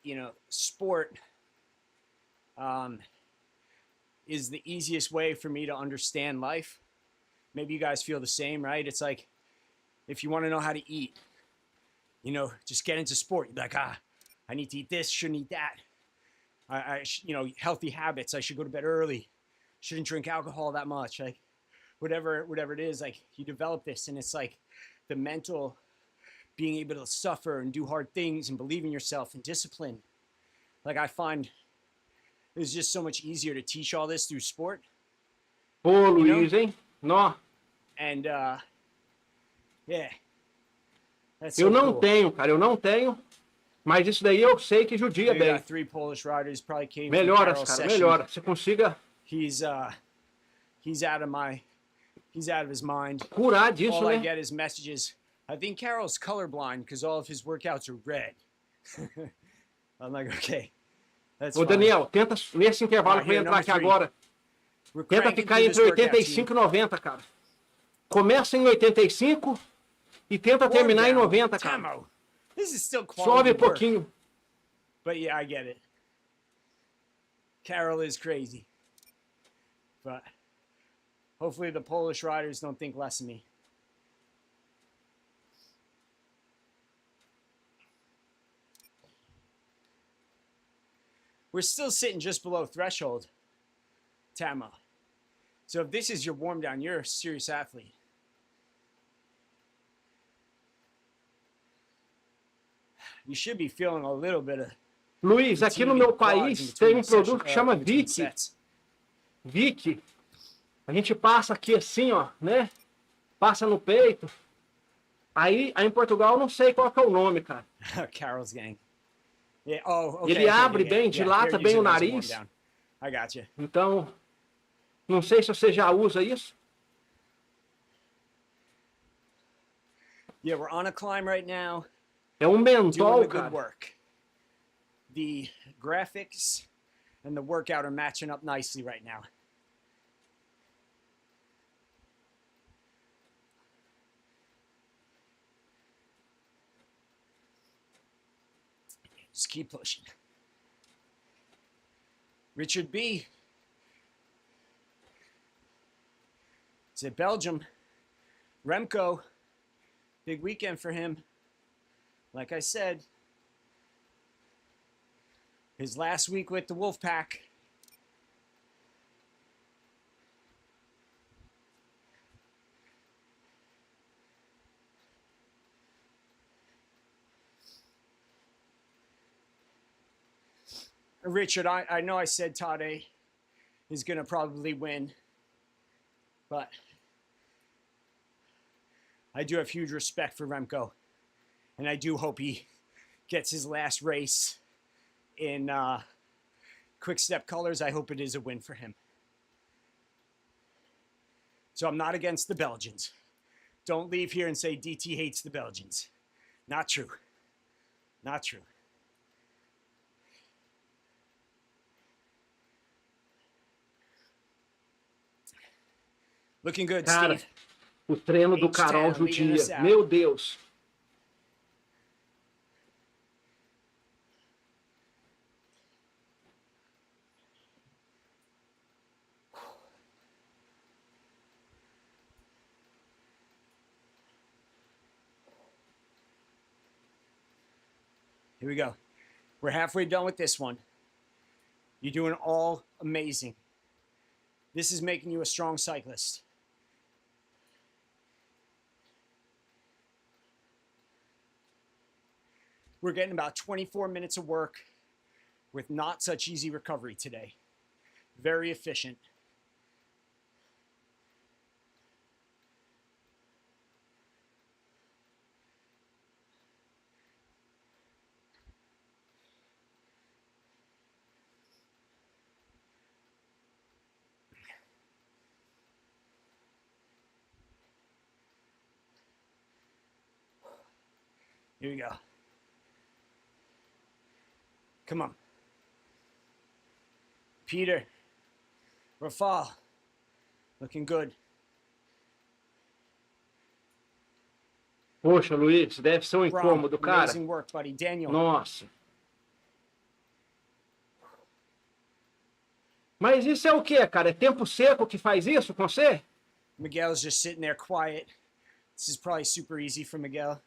you know, sport is the easiest way for me to understand life. Maybe you guys feel the same, right? It's like, if you want to know how to eat, you know, just get into sport. You're like, I need to eat this, shouldn't eat that. You know, healthy habits. I should go to bed early. Shouldn't drink alcohol that much. Like, whatever it is, like you develop this, and it's like the mental, being able to suffer and do hard things and believe in yourself and discipline. Like I find it's just so much easier to teach all this through sport. Pô, Luiz, hein? Nó. And yeah. That's Eu so não cool. tenho, cara. Eu não tenho. Mas isso daí eu sei que judia We bem. got 3 Polish riders, probably came from Melhoras, Carol's cara. session. Melhora. Você consiga He's out of his mind. curar disso, All I né? get is messages. I think Carol's colorblind because all of his workouts are red. I'm like, okay, that's Ô, fine. Daniel, tenta nesse intervalo que vai here, entrar aqui number 3. agora. We're Tenta cranking ficar through this entre workout, 85 team. e 90, cara. Começa em 85 e tenta terminar em Warm down. 90, cara. Tamo. This is still Sobe quality um work. pouquinho. But yeah, I get it. Carol is crazy. But hopefully the Polish riders don't think less of me. We're still sitting just below threshold, Tamo. So if this is your warm down, you're a serious athlete. You should be feeling a little bit of Luiz, aqui no meu país tem um produto que chama Vic. Vic. A gente passa aqui assim, ó, né? Passa no peito. Aí em Portugal eu não sei qual que é o nome, cara. Carol's gang. Yeah. Oh, okay, Ele abre bem, dilata bem o nariz. I got you. Então, não sei se você já usa isso. Yeah, we're on a climb right now. É um Doing mentol, the good cara. work. The graphics and the workout are matching up nicely right now. Just keep pushing. Richard B. It's at Belgium. Remco. Big weekend for him. Like I said, his last week with the Wolfpack. Richard, I know I said Tade is going to probably win, but I do have huge respect for Remco, and I do hope he gets his last race in Quick Step colors. I hope it is a win for him. So I'm not against the Belgians. Don't leave here and say DT hates the Belgians. Not true. Not true. Looking good, Cara, Steve. o treino do Carol judia. Meu Deus. Here we go. We're halfway done with this one. You're doing all amazing. This is making you a strong cyclist. We're getting about 24 minutes of work with not such easy recovery today. Very efficient. Here we go. Come on. Peter. Rafal. Looking good. Poxa, Luiz, deve ser um incômodo, cara. Amazing work, buddy. Daniel. Nossa. Mas isso é o quê, cara? É tempo seco que faz isso com você? Miguel's just sitting there quiet. This is probably super easy for Miguel.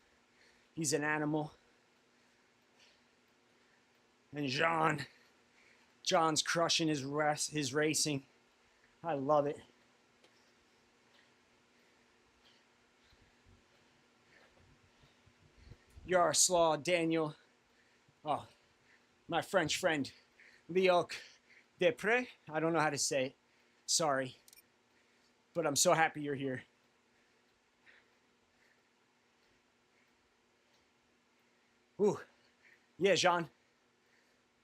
He's an animal. And John's crushing his racing. I love it. Yaroslav, Daniel. Oh, my French friend, Leoc Desprez. I don't know how to say it. Sorry. But I'm so happy you're here. Ooh. Yeah, Jean.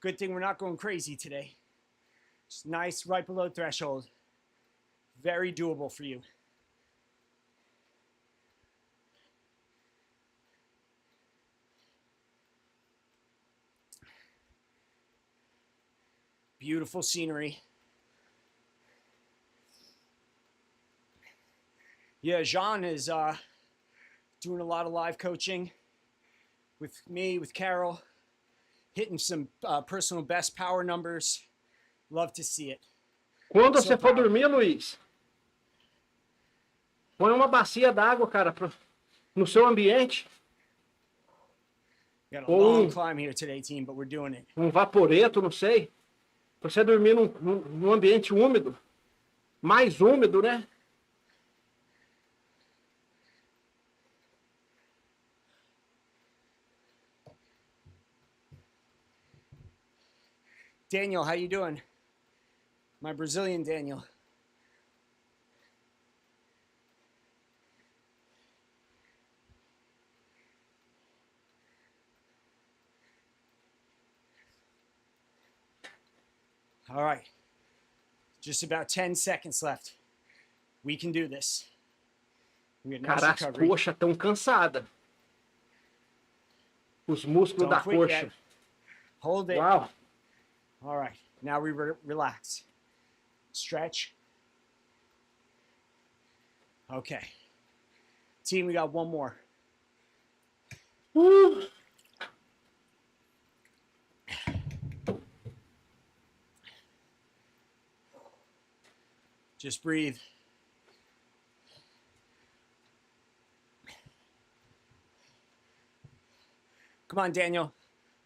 Good thing we're not going crazy today. Just nice, right below threshold. Very doable for you. Beautiful scenery. Yeah, Jean is doing a lot of live coaching with me, with Carol, hitting some personal best power numbers. Love to see it. Quando você for dormir, Luiz, põe uma bacia d'água, cara, no seu ambiente. Got a long climb here today, team, but we're doing it. Vaporeto, não sei. Pra você dormir num ambiente úmido. Mais úmido, né? Daniel, how you doing? My Brazilian Daniel. All right. Just about 10 seconds left. We can do this. Cara, as coxas estão cansadas. Os músculos da coxa. Hold it. Wow. All right. Now we relax. Stretch. Okay. Team, we got one more. Just breathe. Come on, Daniel.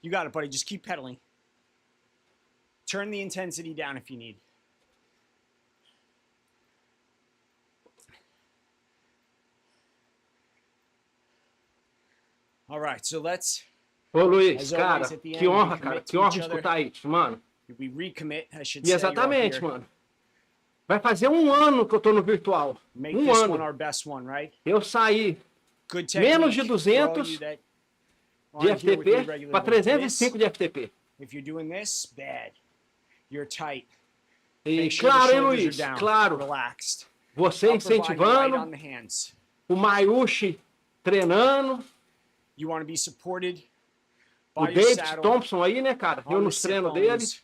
You got it, buddy. Just keep pedaling. Turn the intensity down if you need. All right, so let's... Ô, Luiz, cara, que honra, cara. Que honra escutar isso, mano. We recommit, I should say. Exatamente, mano. Vai fazer um ano que eu tô no virtual. Um ano. Our best one, right? Eu saí menos de 200 de FTP para 305 de FTP. If you're doing this, bad. You're tight. E claro, hein, Luiz? Claro. Relaxed. Você upper body light incentivando, on the hands. o MyWhoosh treinando, You want to be supported o by your David saddle. Thompson aí, né, cara? Eu on the nos sit treinos bones. dele.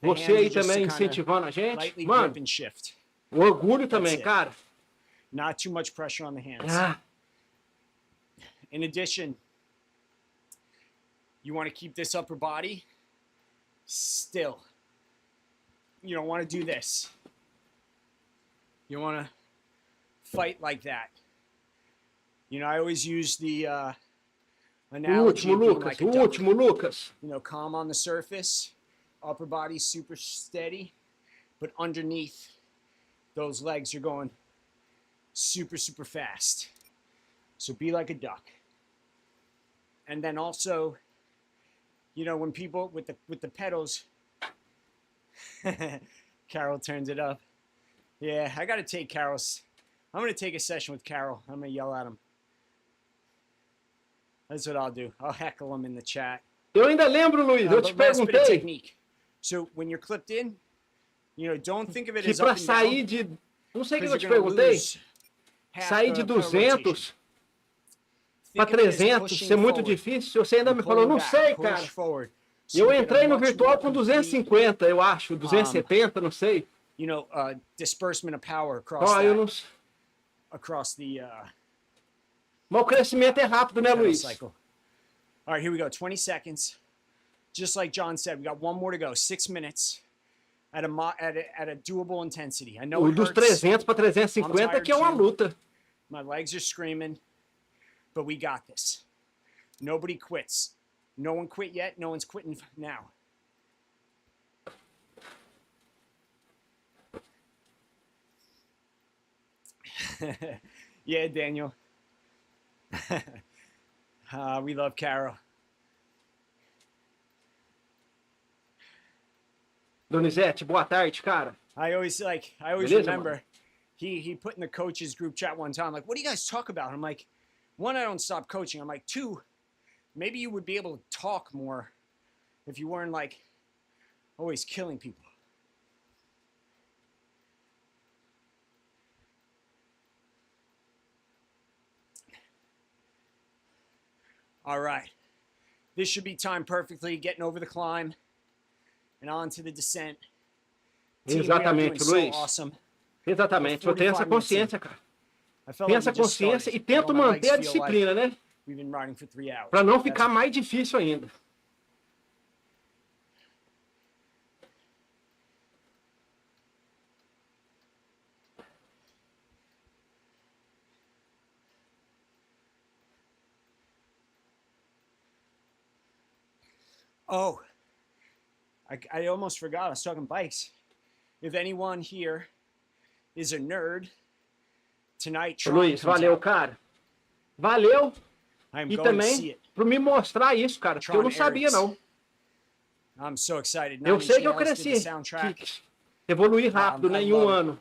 The Você hands aí are just também to kinda incentivando a gente. lightly Mano, grip and shift. o orgulho também, it. cara. Not too much pressure on the hands. Ah, In addition, you want to keep this upper body still. You don't want to do this. You want to fight like that. You know, I always use the o analogy último, of being Lucas. like a O duck. último, Lucas. You know, calm on the surface, upper body super steady, but underneath, those legs are going super, super fast. So be like a duck. And then also, you know, when people with the pedals, Carol turns it up. Yeah, I got to take Carol's. I'm going to take a session with Carol. I'm going to yell at him. That's what I'll do. I'll heckle him in the chat. Eu ainda lembro, Luiz, eu te But last bit of perguntei technique. So when you're clipped in, you know, don't think of it que as up pra and sair down. de... Não sei o que eu Because te you're gonna perguntei. lose half Sair de the pedal rotation. 200 para Think of it as 300 pushing ser muito forward difícil. Você ainda and me falou, pulling não back, sei, push cara. forward. So Eu you get a entrei no much virtual more com complete, 250, eu acho. 270, não sei. you know, disbursement of power across Ó, eu that, não... across the Mas o crescimento é rápido, né, pedal Luiz? cycle. All right, here we go. 20 seconds. Just like John said, we got one more to go. 6 minutes at a doable intensity. I know O it dos hurts. 300 para 350 que é uma luta. My legs are screaming, but we got this. Nobody quits. No one quit yet. No one's quitting now. Yeah, Daniel. We love Carol. Donizete, boa tarde, cara. I always Beleza, remember he put in the coaches group chat one time, like, what do you guys talk about? I'm like, one, I don't stop coaching. I'm like, two, maybe you would be able to talk more if you weren't like always killing people. All right. This should be timed perfectly, getting over the climb and onto the descent. Team, we are doing Exatamente, so Luiz. awesome. Exatamente. Eu tenho essa 45 minutes in. consciência, cara. I felt Tenho like we essa just consciência started. e tento Although my manter a legs feel like disciplina, né? we've been riding for 3 hours. Para não That's- ficar mais difícil ainda. Oh, I almost forgot. I was talking bikes. If anyone here is a nerd, tonight, Ô, Tron Luiz, comes valeu, out. cara. Valeu. I'm E going to see também it. por me mostrar isso, cara. Porque eu não sabia, não. I'm so excited. Eu Nine sei que eu Inch Nails did the cresci. soundtrack. Que evoluí rápido, né? I Em um love it. ano.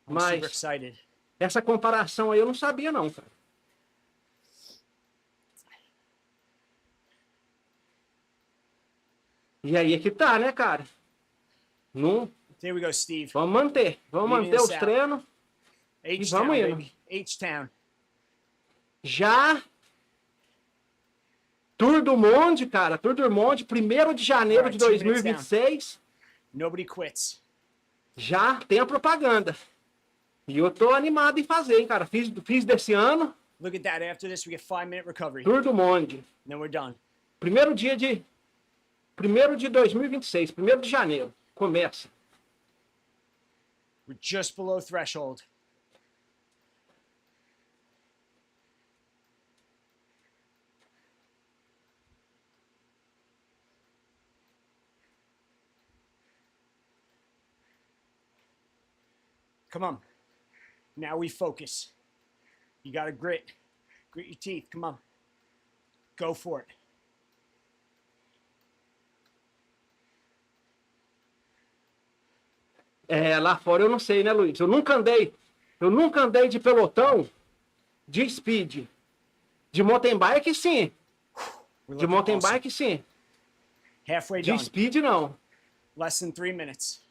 I'm super Mas excited. essa comparação aí eu não sabia, não, cara. E aí é que tá, né, cara? Não, Here we go, Steve. vamos manter. Vamos Leaving manter us os out. treinos. H-Town, vamos indo. baby. H-Town. Já. Tour do Monde, cara. Tour do Monde, 1º de janeiro de Alright, 2 minutes 2026. Nobody quits. Já tem a propaganda. E eu tô animado em fazer, hein, cara. Fiz desse ano. Look at that. After this, we get 5-minute recovery. Tour do Monde. Then we're done. 1º de 2026. 1º de janeiro. Começa. We're just below threshold. Come on. Now we focus. You gotta grit. Grit your teeth. Come on. Go for it. É, lá fora eu não sei, né, Luiz? Eu nunca andei de pelotão de speed. De mountain bike, sim. We're De looking mountain awesome. bike, sim. Halfway De done. speed, não. Less than 3 minutes.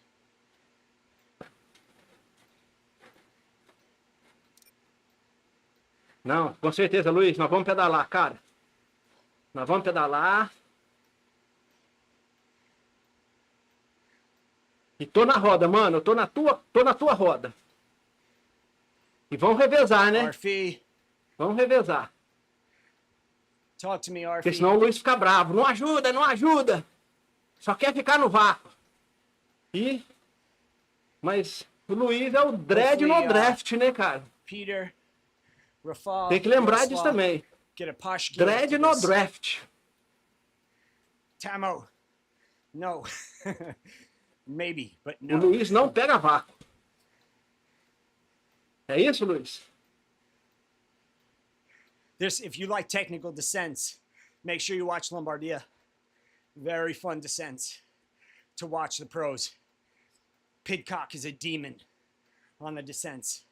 Não, com certeza, Luiz. Nós vamos pedalar, cara. Nós vamos pedalar. E tô na roda, mano. Eu tô na tua roda. E vamos revezar, né? Arfi, Vamos revezar. talk to me, Arfi. Porque senão o Luiz fica bravo. Não ajuda, não ajuda. Só quer ficar no vácuo. Mas o Luiz é o dread no draft, né, cara? Peter, Rafal, Tem que lembrar disso também. Get a posh gift Dread to no this. draft. Tamo. No. Maybe, but O no. Luiz não pega vácuo. É isso, Luiz? If you like technical descents, make sure you watch Lombardia. Very fun descents to watch the pros. Pidcock is a demon on the descents.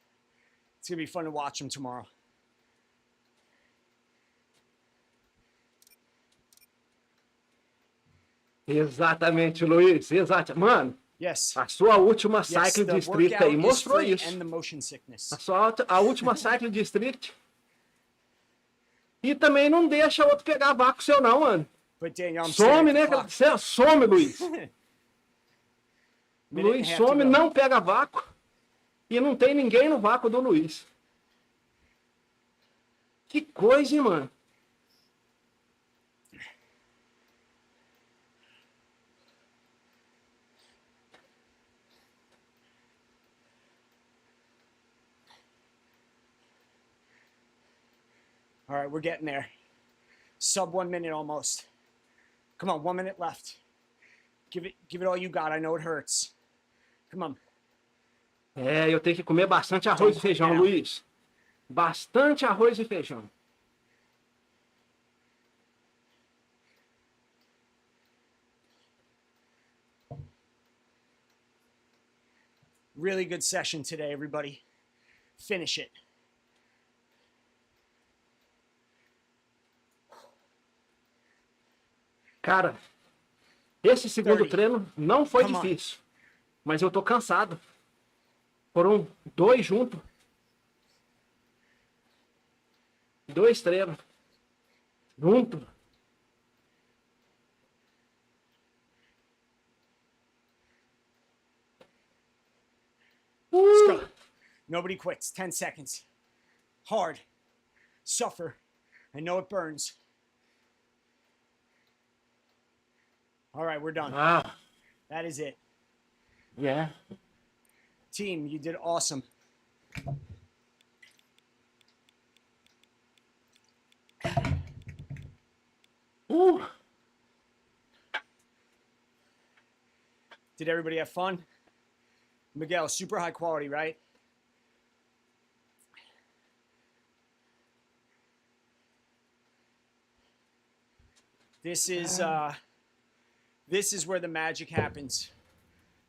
It's gonna be fun to watch him tomorrow. Exatamente, Luiz. Exato. Mano, Yes. a sua última Yes, cycle the district aí workout is mostrou free isso. and the motion sickness. A última cycle district. E também não deixa outro pegar vácuo seu não, mano. But Daniel, I'm Some, staring né? at the clock. Você some, Luiz. Minute Luiz and a half to some, go. não pega vácuo. E não tem ninguém no vácuo do Luiz. Que coisa, hein, mano? All right, we're getting there. Sub 1 minute almost. Come on, 1 minute left. Give it all you got. I know it hurts. Come on. É, eu tenho que comer bastante arroz e feijão, Luiz. Bastante arroz e feijão. Really good session today, everybody. Finish it. Cara, esse segundo 30. treino não foi Come on. difícil. Mas eu tô cansado. Foram 2 juntos. 2 treinos. Junto. Let's go. Nobody quits. 10 seconds. Hard. Suffer. I know it burns. All right, we're done. Ah, That is it. yeah. Team, you did awesome. Did everybody have fun? Miguel, super high quality, right? This is where the magic happens.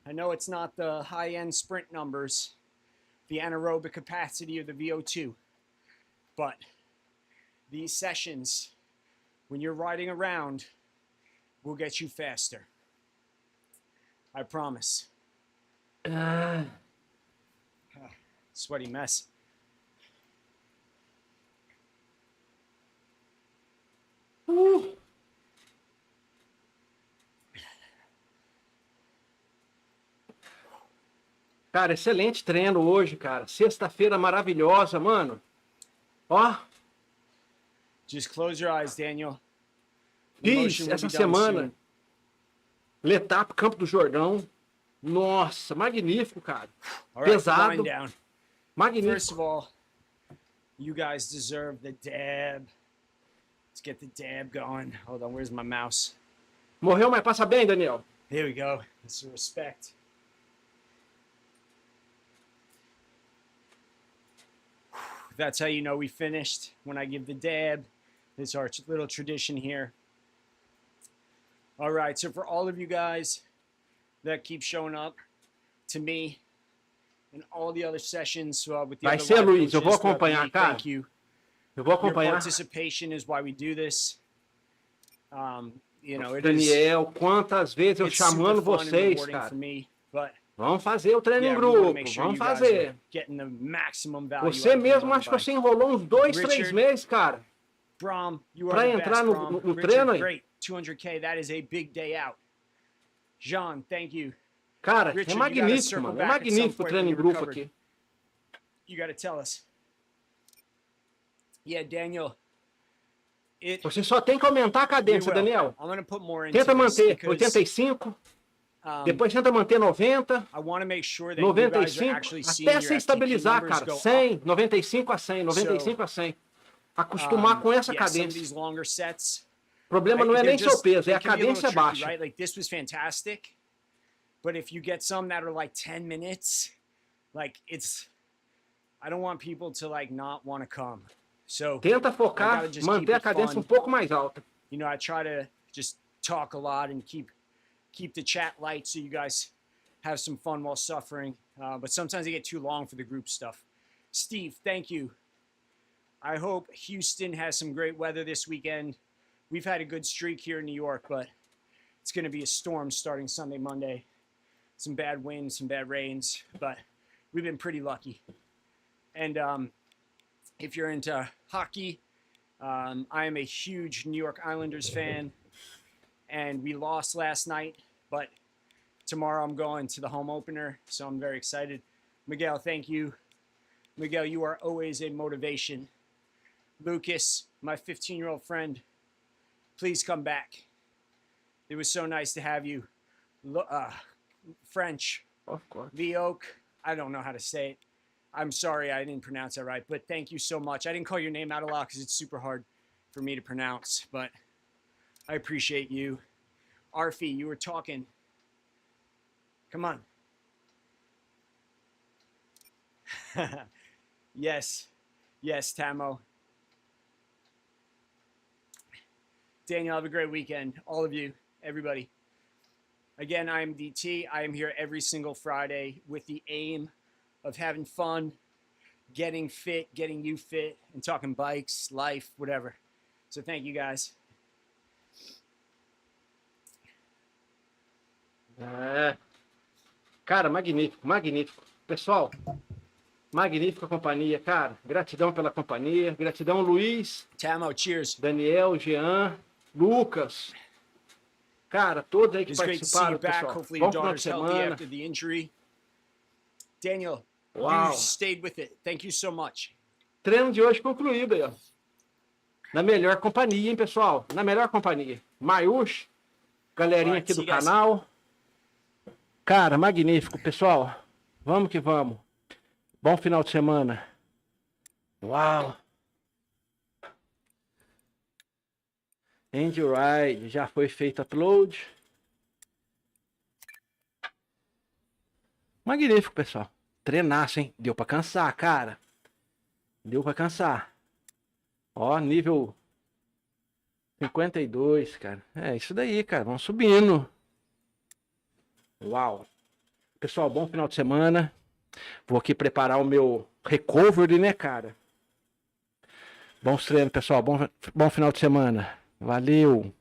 I know it's not the high-end sprint numbers, the anaerobic capacity of the VO2, but these sessions, when you're riding around, will get you faster. I promise. Sweaty mess. Cara, excelente treino hoje, cara. Sexta-feira maravilhosa, mano. Ó, Just close your eyes, Daniel. The fiz motion will essa be done semana. soon. Letap, Campo do Jordão. Nossa, magnífico, cara. All right, Pesado. wind down. First Magnífico. of all, you guys deserve the dab. Let's get the dab going. Hold on, where's my mouse? Morreu, mas passa bem, Daniel. Here we go. That's the respect. That's how you know we finished, when I give the dab. It's our little tradition here. All right, so for all of you guys that keep showing up to me and all the other sessions with the Vai other ser, live Luiz. Eu vou coaches throughout the acompanhar, week, cara. thank you. Eu vou Your acompanhar. participation is why we do this. You know, it is Daniel, quantas vezes eu it's super chamando fun and vocês, rewarding cara. for me, but Vamos fazer o treino em Yeah, we wanna grupo. make sure Vamos you guys fazer. are getting the maximum value Você out of the mesmo, run acho que bike. você enrolou uns 2, 3 Richard, meses, cara. Brom, you Pra are the entrar best, no- Brom. no Richard, treino aí. great. 200K, that is a big day out. Jean, thank you. Cara, Richard, é you gotta magnífico, circle mano. É back at some magnífico o point treino em when you're grupo recovered. aqui. You got to tell us. Yeah, Daniel. Você só tem que aumentar a cadência, We will. Daniel. I'm gonna put more into Tenta this manter because, 85, depois tenta manter 90, I want to make sure that you guys are 95, actually seeing até your você FTP estabilizar, numbers cara. go 100, up. 95 a 100, 95 a 100. Acostumar com essa Yeah, some of cadência. these longer sets. O problema não é they're nem seu just- peso, é they a can be a little cadência tricky, baixa. right? Like this was fantastic, but if you get some that are like 10 minutes, like I don't want people to like not want to come. So Tenta I focar, gotta just manter keep a it cadência fun. um pouco mais alta. You know, I try to just talk a lot and keep the chat light so you guys have some fun while suffering. But sometimes they get too long for the group stuff. Steve, thank you. I hope Houston has some great weather this weekend. We've had a good streak here in New York, but it's going to be a storm starting Sunday, Monday. Some bad winds, some bad rains, but we've been pretty lucky. And if you're into hockey, I am a huge New York Islanders fan, and we lost last night, but tomorrow I'm going to the home opener, so I'm very excited. Miguel, thank you. Miguel, you are always a motivation. Lucas, my 15-year-old friend, please come back. It was so nice to have you. French, Of course. Vioque, I don't know how to say it. I'm sorry I didn't pronounce that right, but thank you so much. I didn't call your name out a lot because it's super hard for me to pronounce, but I appreciate you. Arfi, you were talking. Come on. Yes. Yes, Tamo. Daniel, have a great weekend. All of you, everybody. Again, I am DT. I am here every single Friday with the aim of having fun, getting fit, getting you fit, and talking bikes, life, whatever. So thank you guys. É. Cara, magnífico, magnífico. Pessoal, magnífica companhia, cara. Gratidão pela companhia. Gratidão, Luiz, Tamo, cheers. Daniel, Jean, Lucas. Cara, todos aí que It's great to see participaram, you back. pessoal. Hopefully your Bom final de daughter's healthy semana. after the injury. Daniel, Wow. you stayed with it. Thank you so much. Treino de hoje concluído aí, ó. Na melhor companhia, hein, pessoal? Na melhor companhia. MyWhoosh, galerinha Alright, aqui see do you guys. canal. Cara, magnífico, pessoal. Vamos que vamos. Bom final de semana. Uau. End Ride, já foi feito upload. Magnífico, pessoal. Treinaço, hein? Deu pra cansar, cara. Deu pra cansar. Ó, nível 52, cara. É isso daí, cara. Vamos subindo. Uau. Pessoal, bom final de semana. Vou aqui preparar o meu recovery, né, cara? Bons treinos, pessoal. Bom final de semana. Valeu.